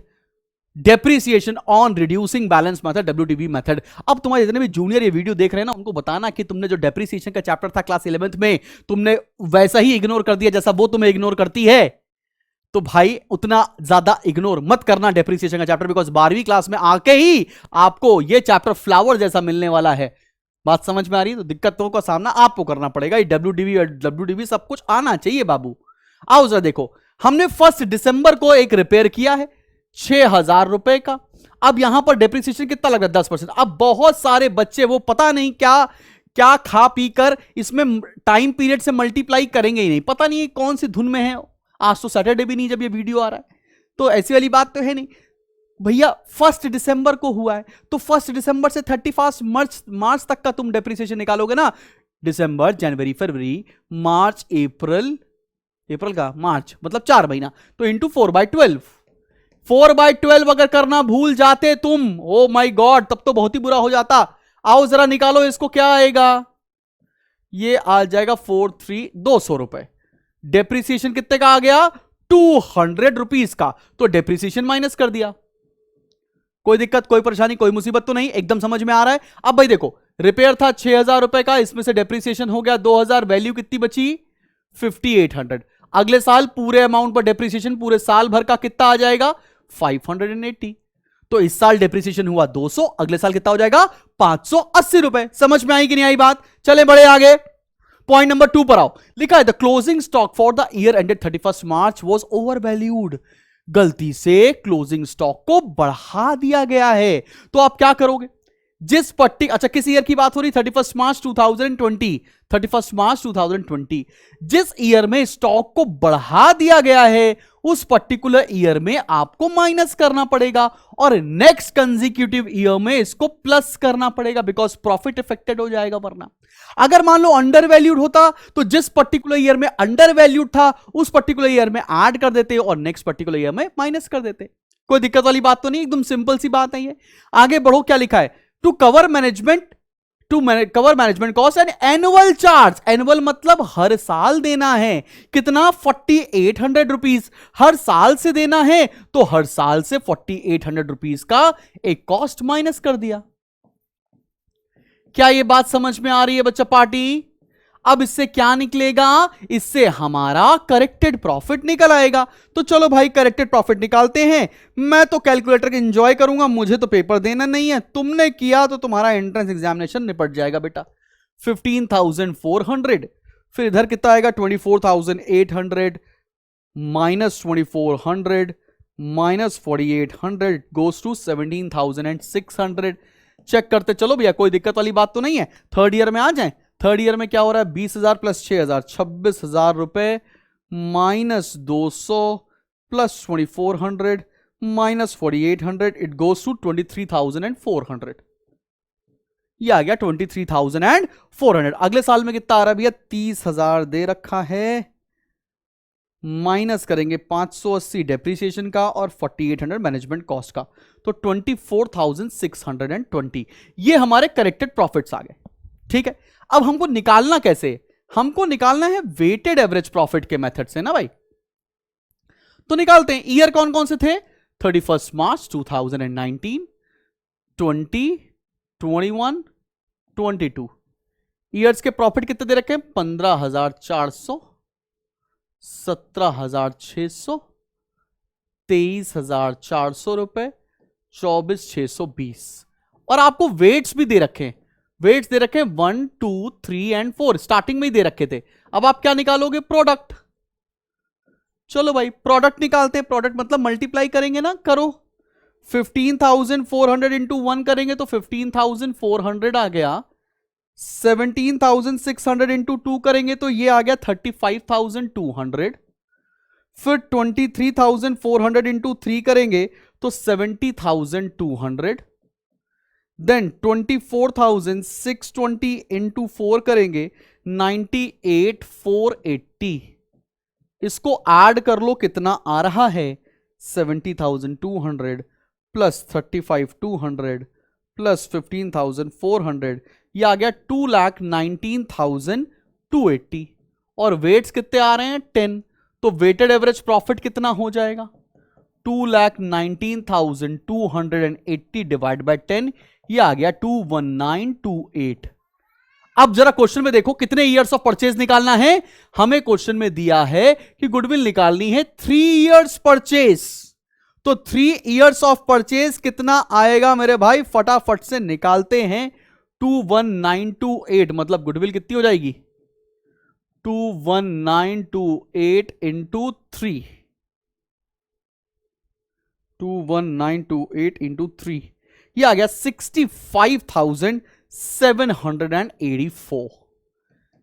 depreciation on reducing balance method WDB method। अब तुम्हारे जितने भी जूनियर ये वीडियो देख रहे हैं ना, उनको बताना कि तुमने जो डेप्रिसिएशन का चैप्टर था क्लास 11th में, तुमने वैसा ही इग्नोर कर दिया जैसा वो तुम्हें इग्नोर करती है। तो भाई उतना ज्यादा इग्नोर मत करना डेप्रिसिएशन का चैप्टर, बिकॉज 12वीं क्लास में आके ही आपको ये चैप्टर फ्लावर जैसा मिलने वाला है। बात समझ में आ रही है? तो दिक्कतों का सामना आपको करना पड़ेगा। ये WDB सब कुछ आना चाहिए बाबू। आओ जरा देखो, हमने 1 दिसंबर को एक रिपेयर किया है 6,000 रुपए का। अब यहां पर डेप्रिसिएशन कितना लग रहा है? 10%। अब बहुत सारे बच्चे वो पता नहीं क्या क्या खा पी कर इसमें टाइम पीरियड से मल्टीप्लाई करेंगे ही नहीं। पता नहीं कौन सी धुन में है। आज तो सैटरडे भी नहीं जब ये वीडियो आ रहा है, तो ऐसी वाली बात तो है नहीं भैया। 1 दिसंबर को हुआ है तो 1 दिसंबर से 31 मार्च तक का तुम डेप्रिसिएशन निकालोगे ना। दिसंबर, जनवरी, फरवरी, मार्च, अप्रैल का मार्च, मतलब 4 महीना, तो इंटू 4/12। 4/12 अगर करना भूल जाते तुम, ओ माय गॉड, तब तो बहुत ही बुरा हो जाता। आओ जरा निकालो इसको, क्या आएगा? ये आ जाएगा 200 रुपए। डेप्रिसिएशन कितने का आ गया? 200 रुपीज का। तो डेप्रिसिएशन माइनस कर दिया। कोई दिक्कत, कोई परेशानी, कोई मुसीबत तो नहीं? एकदम समझ में आ रहा है? अब भाई देखो, रिपेयर था 6,000 रुपए का, इसमें से डेप्रिसिएशन हो गया 2,000, वैल्यू कितनी बची? 5,800। अगले साल पूरे अमाउंट पर डेप्रिसिएशन पूरे साल भर का कितना आ जाएगा? 580। तो इस साल डेप्रिसिएशन हुआ 200, अगले साल कितना हो जाएगा? 580 रुपए। समझ में आई कि नहीं आई बात? चले बड़े आगे, पॉइंट नंबर 2 पर आओ। लिखा है the closing stock for the year ended 31 March was over valued. गलती से क्लोजिंग स्टॉक को बढ़ा दिया गया है, तो आप क्या करोगे? जिस पट्टी, अच्छा किस ईयर की बात हो रही? 31 मार्च 2020, 31 मार्च 2020। जिस ईयर में स्टॉक को बढ़ा दिया गया है उस पर्टिकुलर ईयर में आपको माइनस करना पड़ेगा और नेक्स्ट कंसेक्यूटिव ईयर में इसको प्लस करना पड़ेगा, बिकॉज प्रॉफिट इफेक्टेड हो जाएगा। वरना अगर मान लो अंडर वैल्यूड होता तो जिस पर्टिकुलर ईयर में अंडर वैल्यूड था उस पर्टिकुलर ईयर में ऐड कर देते और नेक्स्ट पर्टिकुलर ईयर में माइनस कर देते। कोई दिक्कत वाली बात तो नहीं, एकदम सिंपल सी बात है ये। आगे बढ़ो, क्या लिखा है? To cover management cost and annual charge. Annual मतलब हर साल देना है। कितना? 4800 रुपीज हर साल से देना है, तो हर साल से 4800 रुपीज का एक कॉस्ट माइनस कर दिया। क्या ये बात समझ में आ रही है बच्चा पार्टी? अब इससे क्या निकलेगा? इससे हमारा करेक्टेड प्रॉफिट निकल आएगा। तो चलो भाई करेक्टेड प्रॉफिट निकालते हैं। मैं तो कैलकुलेटर के एंजॉय करूंगा, मुझे तो पेपर देना नहीं है। तुमने किया तो तुम्हारा एंट्रेंस एग्जामिनेशन निपट जाएगा बेटा। 15,400, फिर इधर कितना आएगा? 24,800 minus 2400 minus 4800 goes to 17,600। Check करते चलो भैया, कोई दिक्कत वाली बात तो नहीं है। थर्ड ईयर में आ जाए। थर्ड ईयर में क्या हो रहा है? 20,000 प्लस 6,000 26,000 रुपए minus 200 plus 2400 minus 4800 it goes to 23,400। ये आ गया 23,400। अगले साल में कितना आ रहा है भैया? 30,000 दे रखा है, माइनस करेंगे 580 डेप्रिसिएशन का और 4800 मैनेजमेंट कॉस्ट का, तो 24,620। ये हमारे करेक्टेड प्रॉफिट्स आ गए। ठीक है, अब हमको निकालना कैसे? हमको निकालना है वेटेड एवरेज प्रॉफिट के मेथड से ना भाई। तो निकालते हैं। ईयर कौन कौन से थे? 31 मार्च 2019, 20, 21, 22। ईयर्स के प्रॉफिट कितने दे रखे हैं? 15,400, 17,600, 23,400 रुपए, 24,620। और आपको वेट्स भी दे रखे हैं। वेट्स दे रखे हैं 1, 2, 3 एंड 4, स्टार्टिंग में ही दे रखे थे। अब आप क्या निकालोगे? प्रोडक्ट। चलो भाई प्रोडक्ट निकालते हैं। प्रोडक्ट मतलब मल्टीप्लाई करेंगे ना, करो। 15,400 इंटू 1 करेंगे तो 15,400 आ गया। 17,600 इंटू 2 करेंगे तो ये आ गया 35,200। फिर 23,400 इंटू 3 करेंगे तो 70,200। देन 24,620 इंटू 4 करेंगे 98,480। इसको ऐड कर लो, कितना आ रहा है? 70,200 प्लस 35,200 प्लस 15,400, ये आ गया 2,19,280। और वेट्स कितने आ रहे हैं? 10। तो वेटेड एवरेज प्रॉफिट कितना हो जाएगा? 2,19,280 डिवाइड बाय 10, ये आ गया 21928। अब जरा क्वेश्चन में देखो कितने ईयर्स ऑफ परचेज निकालना है। हमें क्वेश्चन में दिया है कि गुडविल निकालनी है 3 ईयर्स परचेज। तो 3 ईयर्स ऑफ परचेज कितना आएगा मेरे भाई? फटाफट से निकालते हैं। 21928 मतलब गुडविल कितनी हो जाएगी? 21928 इंटू 3, 21928 इंटू 3, ये आ गया 65,784।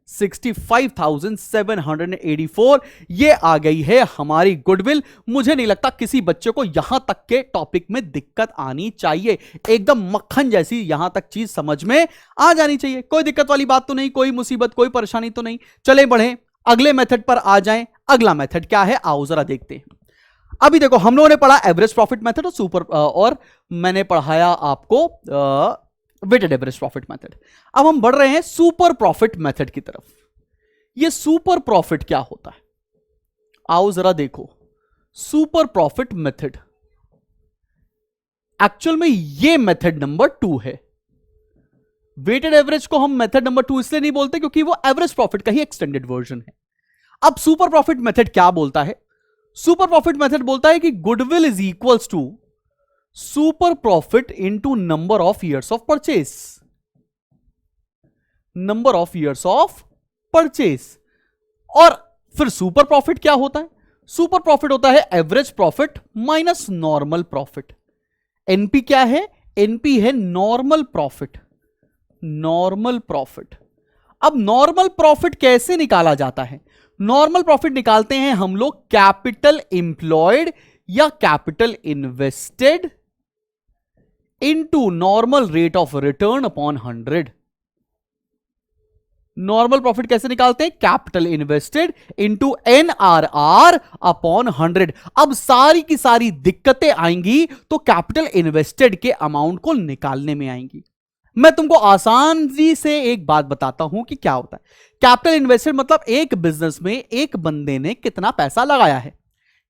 65,784 ये आ गई है हमारी गुडविल। मुझे नहीं लगता किसी बच्चे को यहां तक के टॉपिक में दिक्कत आनी चाहिए। एकदम मक्खन जैसी यहां तक चीज समझ में आ जानी चाहिए। कोई दिक्कत वाली बात तो नहीं, कोई मुसीबत, कोई परेशानी तो नहीं। चले बढ़े अगले मेथड पर आ जाएं। अगला मेथड क्या है आओ जरा देखते हैं। अभी देखो हम लोगों ने पढ़ा एवरेज प्रॉफिट मेथड और सुपर और मैंने पढ़ाया आपको वेटेड एवरेज प्रॉफिट मेथड। अब हम बढ़ रहे हैं सुपर प्रॉफिट मेथड की तरफ। ये सुपर प्रॉफिट क्या होता है आओ जरा देखो। सुपर प्रॉफिट मेथड एक्चुअल में ये मेथड नंबर 2 है। वेटेड एवरेज को हम मेथड नंबर 2 इसलिए नहीं बोलते क्योंकि वो एवरेज प्रॉफिट का ही एक्सटेंडेड वर्जन है। अब सुपर प्रॉफिट मेथड क्या बोलता है? सुपर प्रॉफिट मेथड बोलता है कि goodwill is equals to super profit into number of years of purchase. Number of years of purchase. और फिर सुपर प्रॉफिट क्या होता है? सुपर प्रॉफिट होता है average profit minus normal profit. NP क्या है? एनपी है नॉर्मल प्रॉफिट। Normal profit. अब नॉर्मल प्रॉफिट कैसे निकाला जाता है? नॉर्मल प्रॉफिट निकालते हैं हम लोग कैपिटल इंप्लॉयड या capital invested into normal rate of return upon 100। Normal profit कैसे निकालते हैं? Capital invested into NRR upon 100। अब सारी की सारी दिक्कतें आएंगी तो कैपिटल इन्वेस्टेड के अमाउंट को निकालने में आएंगी। मैं तुमको आसानी से एक बात बताता हूं कि क्या होता है। कैपिटल इन्वेस्टेड मतलब एक बिजनेस में एक बंदे ने कितना पैसा लगाया है।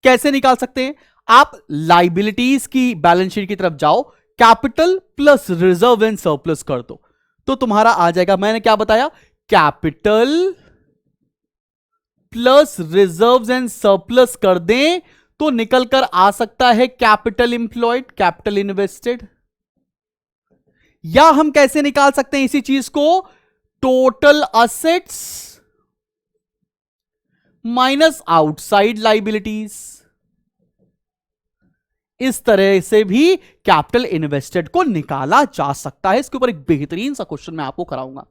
कैसे निकाल सकते हैं? आप लाइबिलिटीज की बैलेंस शीट की तरफ जाओ, capital plus reserve and surplus कर दो तो तुम्हारा आ जाएगा। मैंने क्या बताया? Capital plus reserves and surplus कर दें तो निकल कर आ सकता है कैपिटल इंप्लॉयड, कैपिटल इन्वेस्टेड। या हम कैसे निकाल सकते हैं इसी चीज को? Total assets minus outside liabilities. इस तरह से भी कैपिटल इन्वेस्टेड को निकाला जा सकता है। इसके ऊपर एक बेहतरीन सा क्वेश्चन मैं आपको कराऊंगा।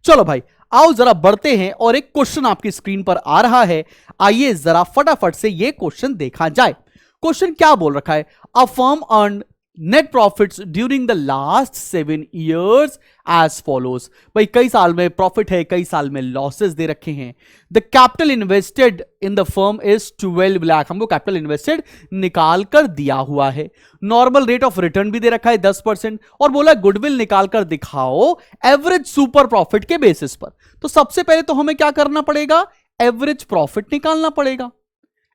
चलो भाई आओ जरा बढ़ते हैं और एक क्वेश्चन आपकी स्क्रीन पर आ रहा है। आइए जरा फटाफट से यह क्वेश्चन देखा जाए। क्वेश्चन क्या बोल रखा है? A firm earn net profits during the last 7 years as follows. भाई कई साल में प्रॉफिट है, कई साल में लॉसेस दे रखे हैं। The capital invested in the firm is 12 lakh. हमको कैपिटल इन्वेस्टेड निकाल कर दिया हुआ है। नॉर्मल रेट ऑफ रिटर्न भी दे रखा है 10% और बोला गुडविल निकाल कर दिखाओ एवरेज सुपर प्रॉफिट के बेसिस पर। तो सबसे पहले तो हमें क्या करना पड़ेगा? एवरेज प्रॉफिट निकालना पड़ेगा।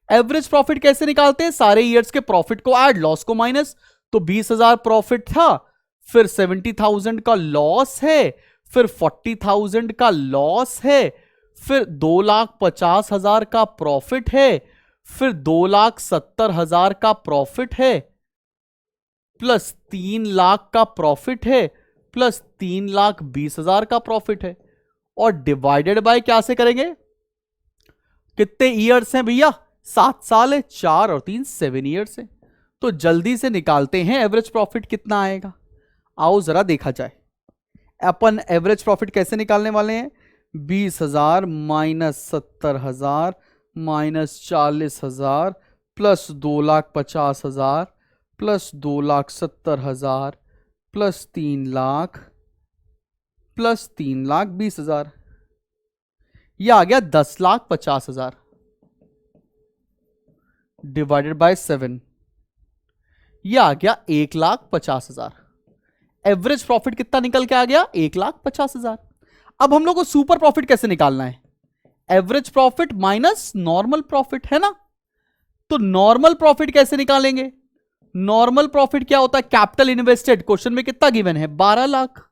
एवरेज प्रॉफिट कैसे निकालते हैं? सारे ईयर्स के प्रॉफिट को ऐड, लॉस को माइनस। तो 20,000 प्रॉफिट था, फिर 70,000 का लॉस है, फिर 40,000 का लॉस है, फिर 2,50,000 का प्रॉफिट है, फिर 2,70,000 का प्रॉफिट है, प्लस 3 लाख का प्रॉफिट है, प्लस 3,20,000 का प्रॉफिट है। और डिवाइडेड बाय क्या से करेंगे? कितने ईयर्स हैं भैया? 7 साल है, 4 और 3 7 ईयर्स है। तो जल्दी से निकालते हैं एवरेज प्रॉफिट कितना आएगा। आओ जरा देखा जाए। अपन एवरेज प्रॉफिट कैसे निकालने वाले हैं? 20,000 minus 70,000 minus 40,000 plus 2,50,000 plus 2,70,000 plus 3 lakh plus 3,20,000। यह आ गया 10,50,000 डिवाइडेड बाय 7। यह आ गया 1,50,000। एवरेज प्रॉफिट कितना निकल के आ गया? 1,50,000। अब हम लोग को सुपर प्रॉफिट कैसे निकालना है? Average profit minus normal profit है ना। तो नॉर्मल प्रॉफिट कैसे निकालेंगे? नॉर्मल प्रॉफिट क्या होता है? कैपिटल इन्वेस्टेड क्वेश्चन में कितना गिवन है? 12 लाख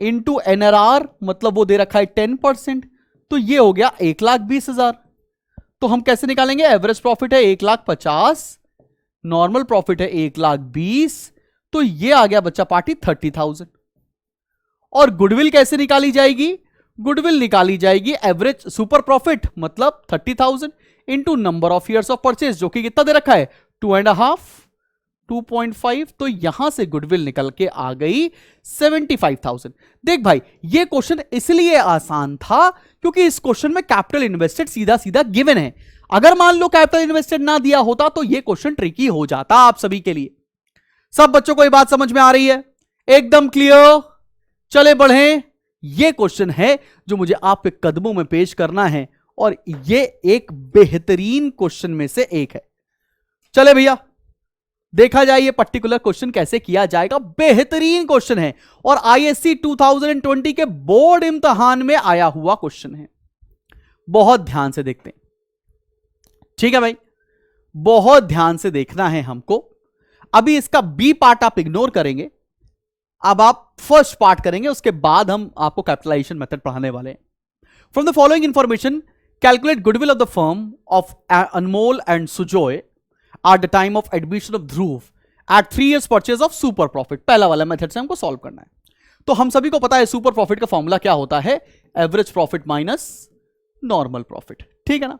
इंटू एनआरआर मतलब वो दे रखा है 10%, तो ये हो गया 1,20,000। तो हम कैसे निकालेंगे? एवरेज प्रॉफिट है 1,50,000, नॉर्मल प्रॉफिट है 1,20,000, तो ये आ गया बच्चा पार्टी 30,000। और गुडविल कैसे निकाली जाएगी? गुडविल निकाली जाएगी एवरेज सुपर प्रॉफिट मतलब 30,000 into number of years of purchase जो कि कितना दे रखा है? 2.5, 2.5। तो यहां से गुडविल निकल के आ गई 75,000। देख भाई ये क्वेश्चन इसलिए आसान था क्योंकि इस क्वेश्चन में कैपिटल इन्वेस्टेड सीधा सीधा गिवन है। अगर मान लो कैपिटल इन्वेस्टेड ना दिया होता तो यह क्वेश्चन ट्रिकी हो जाता आप सभी के लिए। सब बच्चों को यह बात समझ में आ रही है? एकदम क्लियर? चले बढ़े। यह क्वेश्चन है जो मुझे आपके कदमों में पेश करना है और यह एक बेहतरीन क्वेश्चन में से एक है। चले भैया देखा जाए ये पर्टिकुलर क्वेश्चन कैसे किया जाएगा। बेहतरीन क्वेश्चन है और आईएससी 2020 के बोर्ड इम्तिहान में आया हुआ क्वेश्चन है। बहुत ध्यान से देखते हैं, ठीक है भाई, बहुत ध्यान से देखना है हमको। अभी इसका बी पार्ट आप इग्नोर करेंगे, अब आप फर्स्ट पार्ट करेंगे, उसके बाद हम आपको कैपिटलाइजेशन मेथड पढ़ाने वाले हैं। From the following information calculate goodwill of the firm of Anmol and Sujoy at the time of admission of Dhruv at 3 years purchase of super profit। पहला वाला मेथड से हमको सॉल्व करना है। तो हम सभी को पता है सुपर प्रॉफिट का फॉर्मूला क्या होता है? Average profit minus normal profit, ठीक है ना।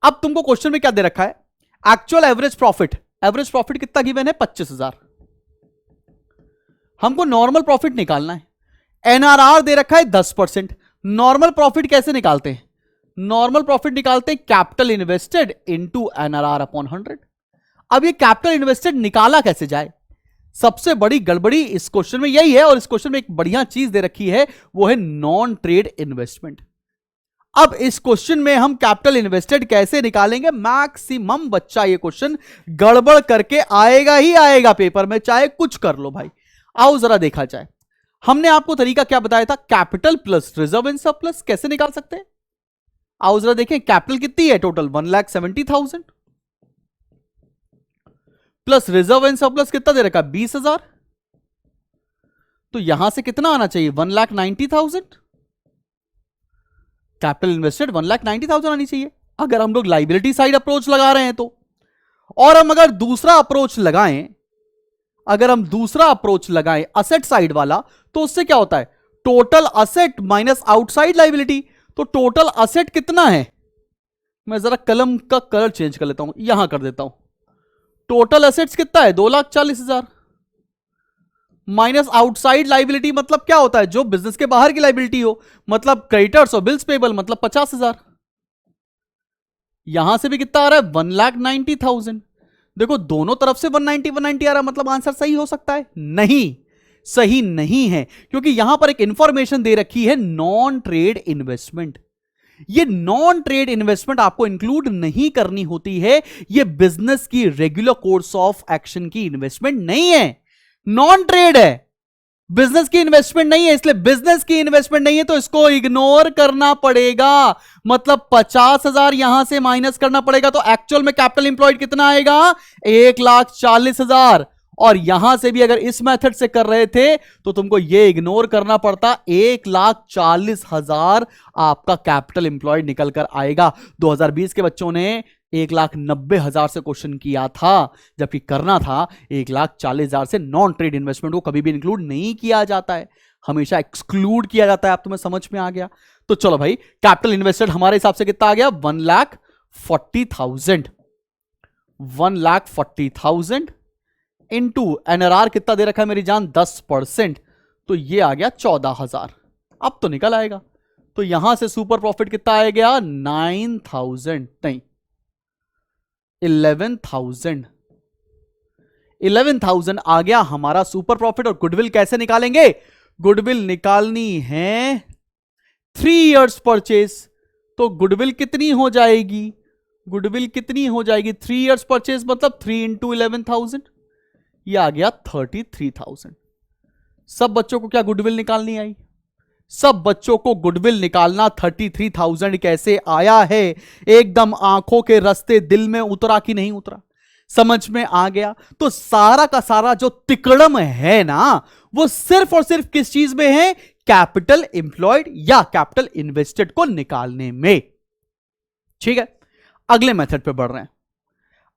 अब तुमको क्वेश्चन में क्या दे रखा है, एक्चुअल एवरेज प्रॉफिट कितना गिवन है, 25,000। हमको नॉर्मल प्रॉफिट निकालना है, एनआरआर दे रखा है 10%। नॉर्मल प्रॉफिट कैसे निकालते हैं, नॉर्मल प्रॉफिट निकालते हैं capital invested into NRR upon 100। अब ये कैपिटल इन्वेस्टेड निकाला कैसे जाए, सबसे बड़ी गड़बड़ी इस क्वेश्चन में यही है। और इस क्वेश्चन में एक बढ़िया चीज दे रखी है, वो है नॉन ट्रेड इन्वेस्टमेंट। अब इस क्वेश्चन में हम कैपिटल इन्वेस्टेड कैसे निकालेंगे, मैक्सिमम बच्चा ये क्वेश्चन गड़बड़ करके आएगा ही आएगा पेपर में, चाहे कुछ कर लो भाई। आओ जरा देखा जाए, हमने आपको तरीका क्या बताया था, capital plus reserve and surplus कैसे निकाल सकते हैं। आओ जरा देखें, कैपिटल कितनी है total, 1,70,000 plus reserve and surplus कितना दे रखा, 20,000। तो यहां से कितना आना चाहिए, 1,90,000। कैपिटल इन्वेस्टेड 1,90,000 आनी चाहिए, अगर हम लोग लाइबिलिटी साइड अप्रोच लगा रहे हैं तो। और हम अगर दूसरा अप्रोच लगाएं, असेट साइड वाला, तो उससे क्या होता है, total asset minus outside liability. तो टोटल असेट कितना है, मैं जरा कलम का कलर चेंज कर लेता हूं, यहां कर देता हूं। टोटल असेट्स कितना है, 2,40,000 माइनस आउटसाइड लाइबिलिटी, मतलब क्या होता है, जो बिजनेस के बाहर की लाइबिलिटी हो, मतलब क्रेडिटर्स और बिल्स पेबल, मतलब 50,000। यहां से भी कितना आ रहा है, 1,90,000। देखो दोनों तरफ से 190 आ रहा है, मतलब आंसर सही हो सकता है, नहीं, सही नहीं है, क्योंकि यहां पर एक इंफॉर्मेशन दे रखी है नॉन ट्रेड इन्वेस्टमेंट। ये नॉन ट्रेड इन्वेस्टमेंट आपको इंक्लूड नहीं करनी होती है, ये बिजनेस की रेगुलर कोर्स ऑफ एक्शन की इन्वेस्टमेंट नहीं है, नॉन ट्रेड है, बिजनेस की इन्वेस्टमेंट नहीं है। इसलिए बिजनेस की इन्वेस्टमेंट नहीं है तो इसको इग्नोर करना पड़ेगा, मतलब 50,000 यहां से माइनस करना पड़ेगा। तो एक्चुअल में कैपिटल इंप्लॉयड कितना आएगा, 1,40,000। और यहां से भी अगर इस मेथड से कर रहे थे तो तुमको ये इग्नोर करना पड़ता, 1,40,000 आपका कैपिटल इंप्लॉयड निकल कर आएगा। 2020 के बच्चों ने 1,90,000 से क्वेश्चन किया था, जबकि करना था 1,40,000 से। नॉन ट्रेड इन्वेस्टमेंट को कभी भी इंक्लूड नहीं किया जाता है, हमेशा एक्सक्लूड किया जाता है। आप तुम्हें समझ में आ गया, तो चलो भाई, कैपिटल इन्वेस्टेड हमारे हिसाब से कितना आ गया, 1,40,000। 1,40,000 इंटू एनआरआर कितना दे रखा है मेरी जान, 10%, तो ये आ गया 14,000। अब तो निकल आएगा, तो यहां से सुपर प्रॉफिट कितना आ गया, 9,000 नहीं 11,000। 11,000 आ गया हमारा सुपर प्रॉफिट। और गुडविल कैसे निकालेंगे, गुडविल निकालनी है 3 इयर्स परचेज। तो गुडविल कितनी हो जाएगी, गुडविल कितनी हो जाएगी, 3 इयर्स परचेज मतलब 3 इंटू 11,000, ये आ गया 33,000। सब बच्चों को क्या गुडविल निकालनी आई, सब बच्चों को गुडविल निकालना 33,000 कैसे आया है, एकदम आंखों के रास्ते दिल में उतरा कि नहीं उतरा, समझ में आ गया। तो सारा का सारा जो तिकड़म है ना, वो सिर्फ और सिर्फ किस चीज में है, कैपिटल एम्प्लॉयड या कैपिटल इन्वेस्टेड को निकालने में। ठीक है, अगले मेथड पे बढ़ रहे हैं,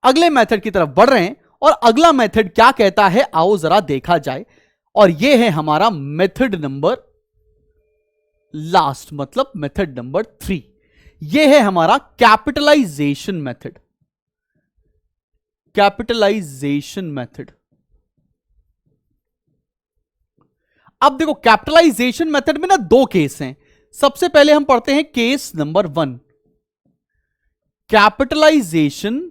अगले मेथड की तरफ बढ़ रहे हैं। और अगला मेथड क्या कहता है, आओ जरा देखा जाए। और यह है हमारा मेथड नंबर लास्ट, मतलब मेथड नंबर 3। यह है हमारा कैपिटलाइजेशन मेथड। कैपिटलाइजेशन मेथड, अब देखो कैपिटलाइजेशन मेथड में ना 2 केस हैं। सबसे पहले हम पढ़ते हैं case number 1, capitalization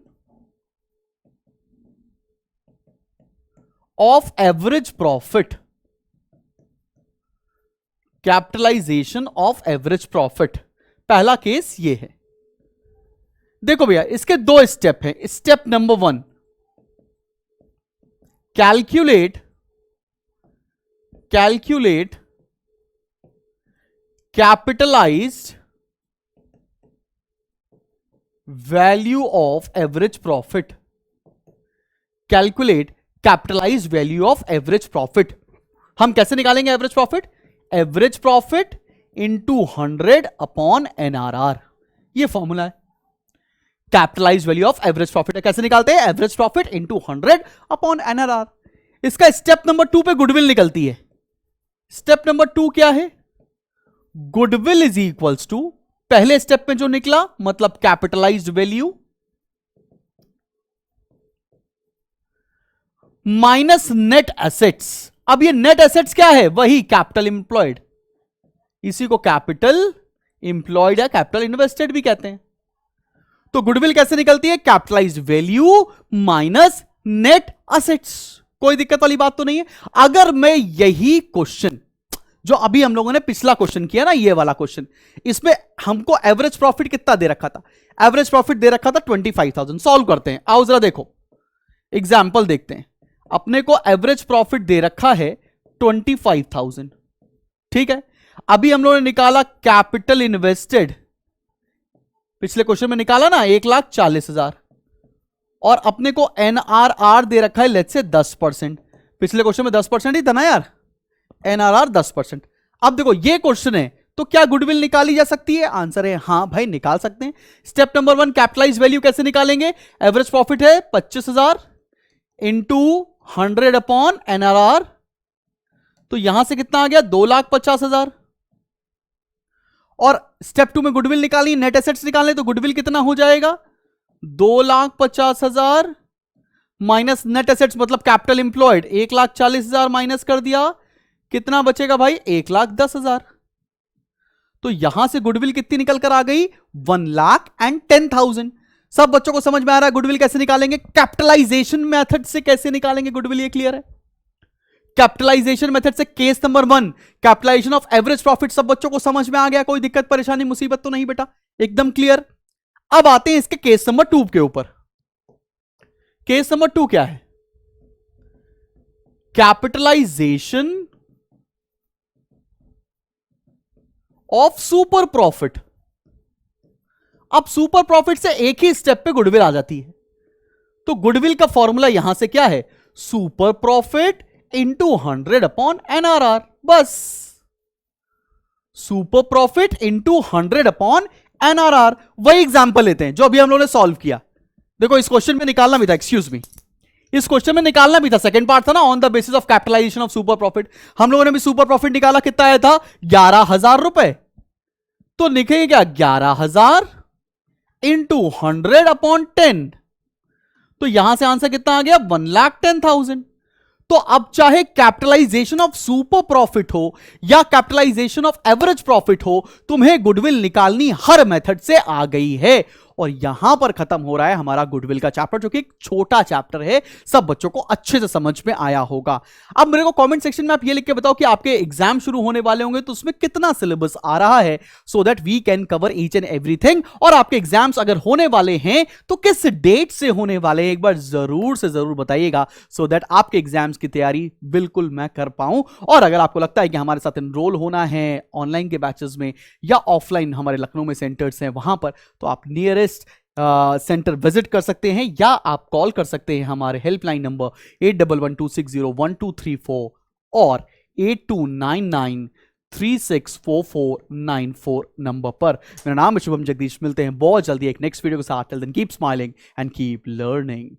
of average profit. Capitalization of average profit, पहला केस ये है। देखो भैया, इसके 2 स्टेप हैं। Step number 1, calculate capitalized value of average profit. Calculate capitalized value of average profit. हम कैसे निकालेंगे average profit, average profit into 100 upon NRR, ये फॉर्मूला है। Capitalized value of average profit कैसे निकालते हैं, average profit into 100 upon NRR. इसका step number 2 पे गुडविल निकलती है। स्टेप नंबर 2 क्या है, गुडविल इज इक्वल्स टू, पहले स्टेप में जो निकला मतलब capitalised value minus net assets. अब ये नेट एसेट्स क्या है? वही कैपिटल इंप्लॉयड, इसी को कैपिटल इंप्लॉयड या कैपिटल इन्वेस्टेड भी कहते हैं। तो गुडविल कैसे निकलती है? Capitalized value minus net assets. कोई दिक्कत वाली बात तो नहीं है। अगर मैं यही क्वेश्चन जो अभी हम लोगों ने पिछला क्वेश्चन किया ना, ये वाला क्वेश्चन, इसमें हमको एवरेज प्रॉफिट कितना दे रखा था? एवरेज प्रॉफिट दे रखा था 25,000। सॉल्व करते हैं, आओ जरा देखो, एग्जाम्पल देखते हैं। अपने को एवरेज प्रॉफिट दे रखा है 25,000, ठीक है। अभी हम लोगों ने निकाला कैपिटल इन्वेस्टेड, पिछले क्वेश्चन में निकाला ना 1,40,000, और अपने को एनआरआर दे रखा है लेट्स से 10%। पिछले क्वेश्चन में 10% ही था ना यार, एनआरआर 10%। अब देखो ये क्वेश्चन है तो क्या गुडविल निकाली जा सकती है? आंसर है हाँ भाई, निकाल सकते हैं। स्टेप नंबर 1, कैपिटलाइज वैल्यू कैसे निकालेंगे? एवरेज प्रॉफिट है 25,000 इंटू 100 अपॉन एनआरआर, तो यहां से कितना आ गया? 2,50,000। और स्टेप 2 में गुडविल निकाली, नेट एसेट्स निकालने, तो गुडविल कितना हो जाएगा? 2,50,000 माइनस नेट एसेट्स मतलब कैपिटल इंप्लॉयड 1,40,000 माइनस कर दिया, कितना बचेगा भाई? 1,10,000। तो यहां से गुडविल कितनी निकल कर आ गई? 1,10,000। सब बच्चों को समझ में आ रहा है गुडविल कैसे निकालेंगे? कैपिटलाइजेशन मेथड से कैसे निकालेंगे गुडविल, ये क्लियर है? कैपिटलाइजेशन मेथड से case number 1 capitalization of average profit, सब बच्चों को समझ में आ गया? कोई दिक्कत परेशानी मुसीबत तो नहीं बेटा? एकदम क्लियर। अब आते हैं इसके केस नंबर 2 के ऊपर। केस नंबर 2 क्या है? Capitalization of super profit. अब सुपर प्रॉफिट से एक ही स्टेप पे गुडविल आ जाती है, तो गुडविल का फॉर्मूला यहां से क्या है? Super profit into 100 upon NRR, बस। Super profit into 100 upon NRR. वही एग्जांपल लेते हैं जो अभी हम लोगों ने सॉल्व किया। देखो इस क्वेश्चन में निकालना भी था, एक्सक्यूज मी, इस क्वेश्चन में निकालना भी था, सेकंड पार्ट था ना, on the basis of capitalization of super profit. हम लोगों ने भी सुपर प्रॉफिट निकाला, कितना आया था? 11,000 रुपए। तो लिखेंगे क्या? 11,000 इंटू 100 अपॉन 10, तो यहां से आंसर कितना आ गया? 1,10,000। तो अब चाहे कैपिटलाइजेशन ऑफ सुपर प्रॉफिट हो या कैपिटलाइजेशन ऑफ एवरेज प्रॉफिट हो, तुम्हें गुडविल निकालनी हर मेथड से आ गई है। और यहां पर खत्म हो रहा है हमारा गुडविल का चैप्टर, जो कि एक छोटा चैप्टर है, सब बच्चों को अच्छे से समझ में आया होगा। अब मेरे को कमेंट सेक्शन में आप ये लिख के बताओ कि आपके एग्जाम शुरू होने वाले होंगे तो उसमें कितना सिलेबस आ रहा है, so that we can cover each and everything. और आपके एग्जाम्स अगर होने वाले हैं तो किस डेट से होने वाले हैं, एक बार जरूर से जरूर बताइएगा, सो दैट आपके एग्जाम्स की तैयारी बिल्कुल मैं कर पाऊं। और अगर आपको लगता है कि हमारे साथ एनरोल होना है ऑनलाइन के बैचेस में या ऑफलाइन हमारे लखनऊ में सेंटर्स हैं वहां पर, तो आप नियरेस्ट सेंटर विजिट कर सकते हैं या आप कॉल कर सकते हैं हमारे हेल्पलाइन नंबर 8112601234 और 8299364494 नंबर पर। मेरा नाम है शुभम जगदीश, मिलते हैं बहुत जल्दी एक नेक्स्ट वीडियो के साथ। Till then keep smiling and keep learning.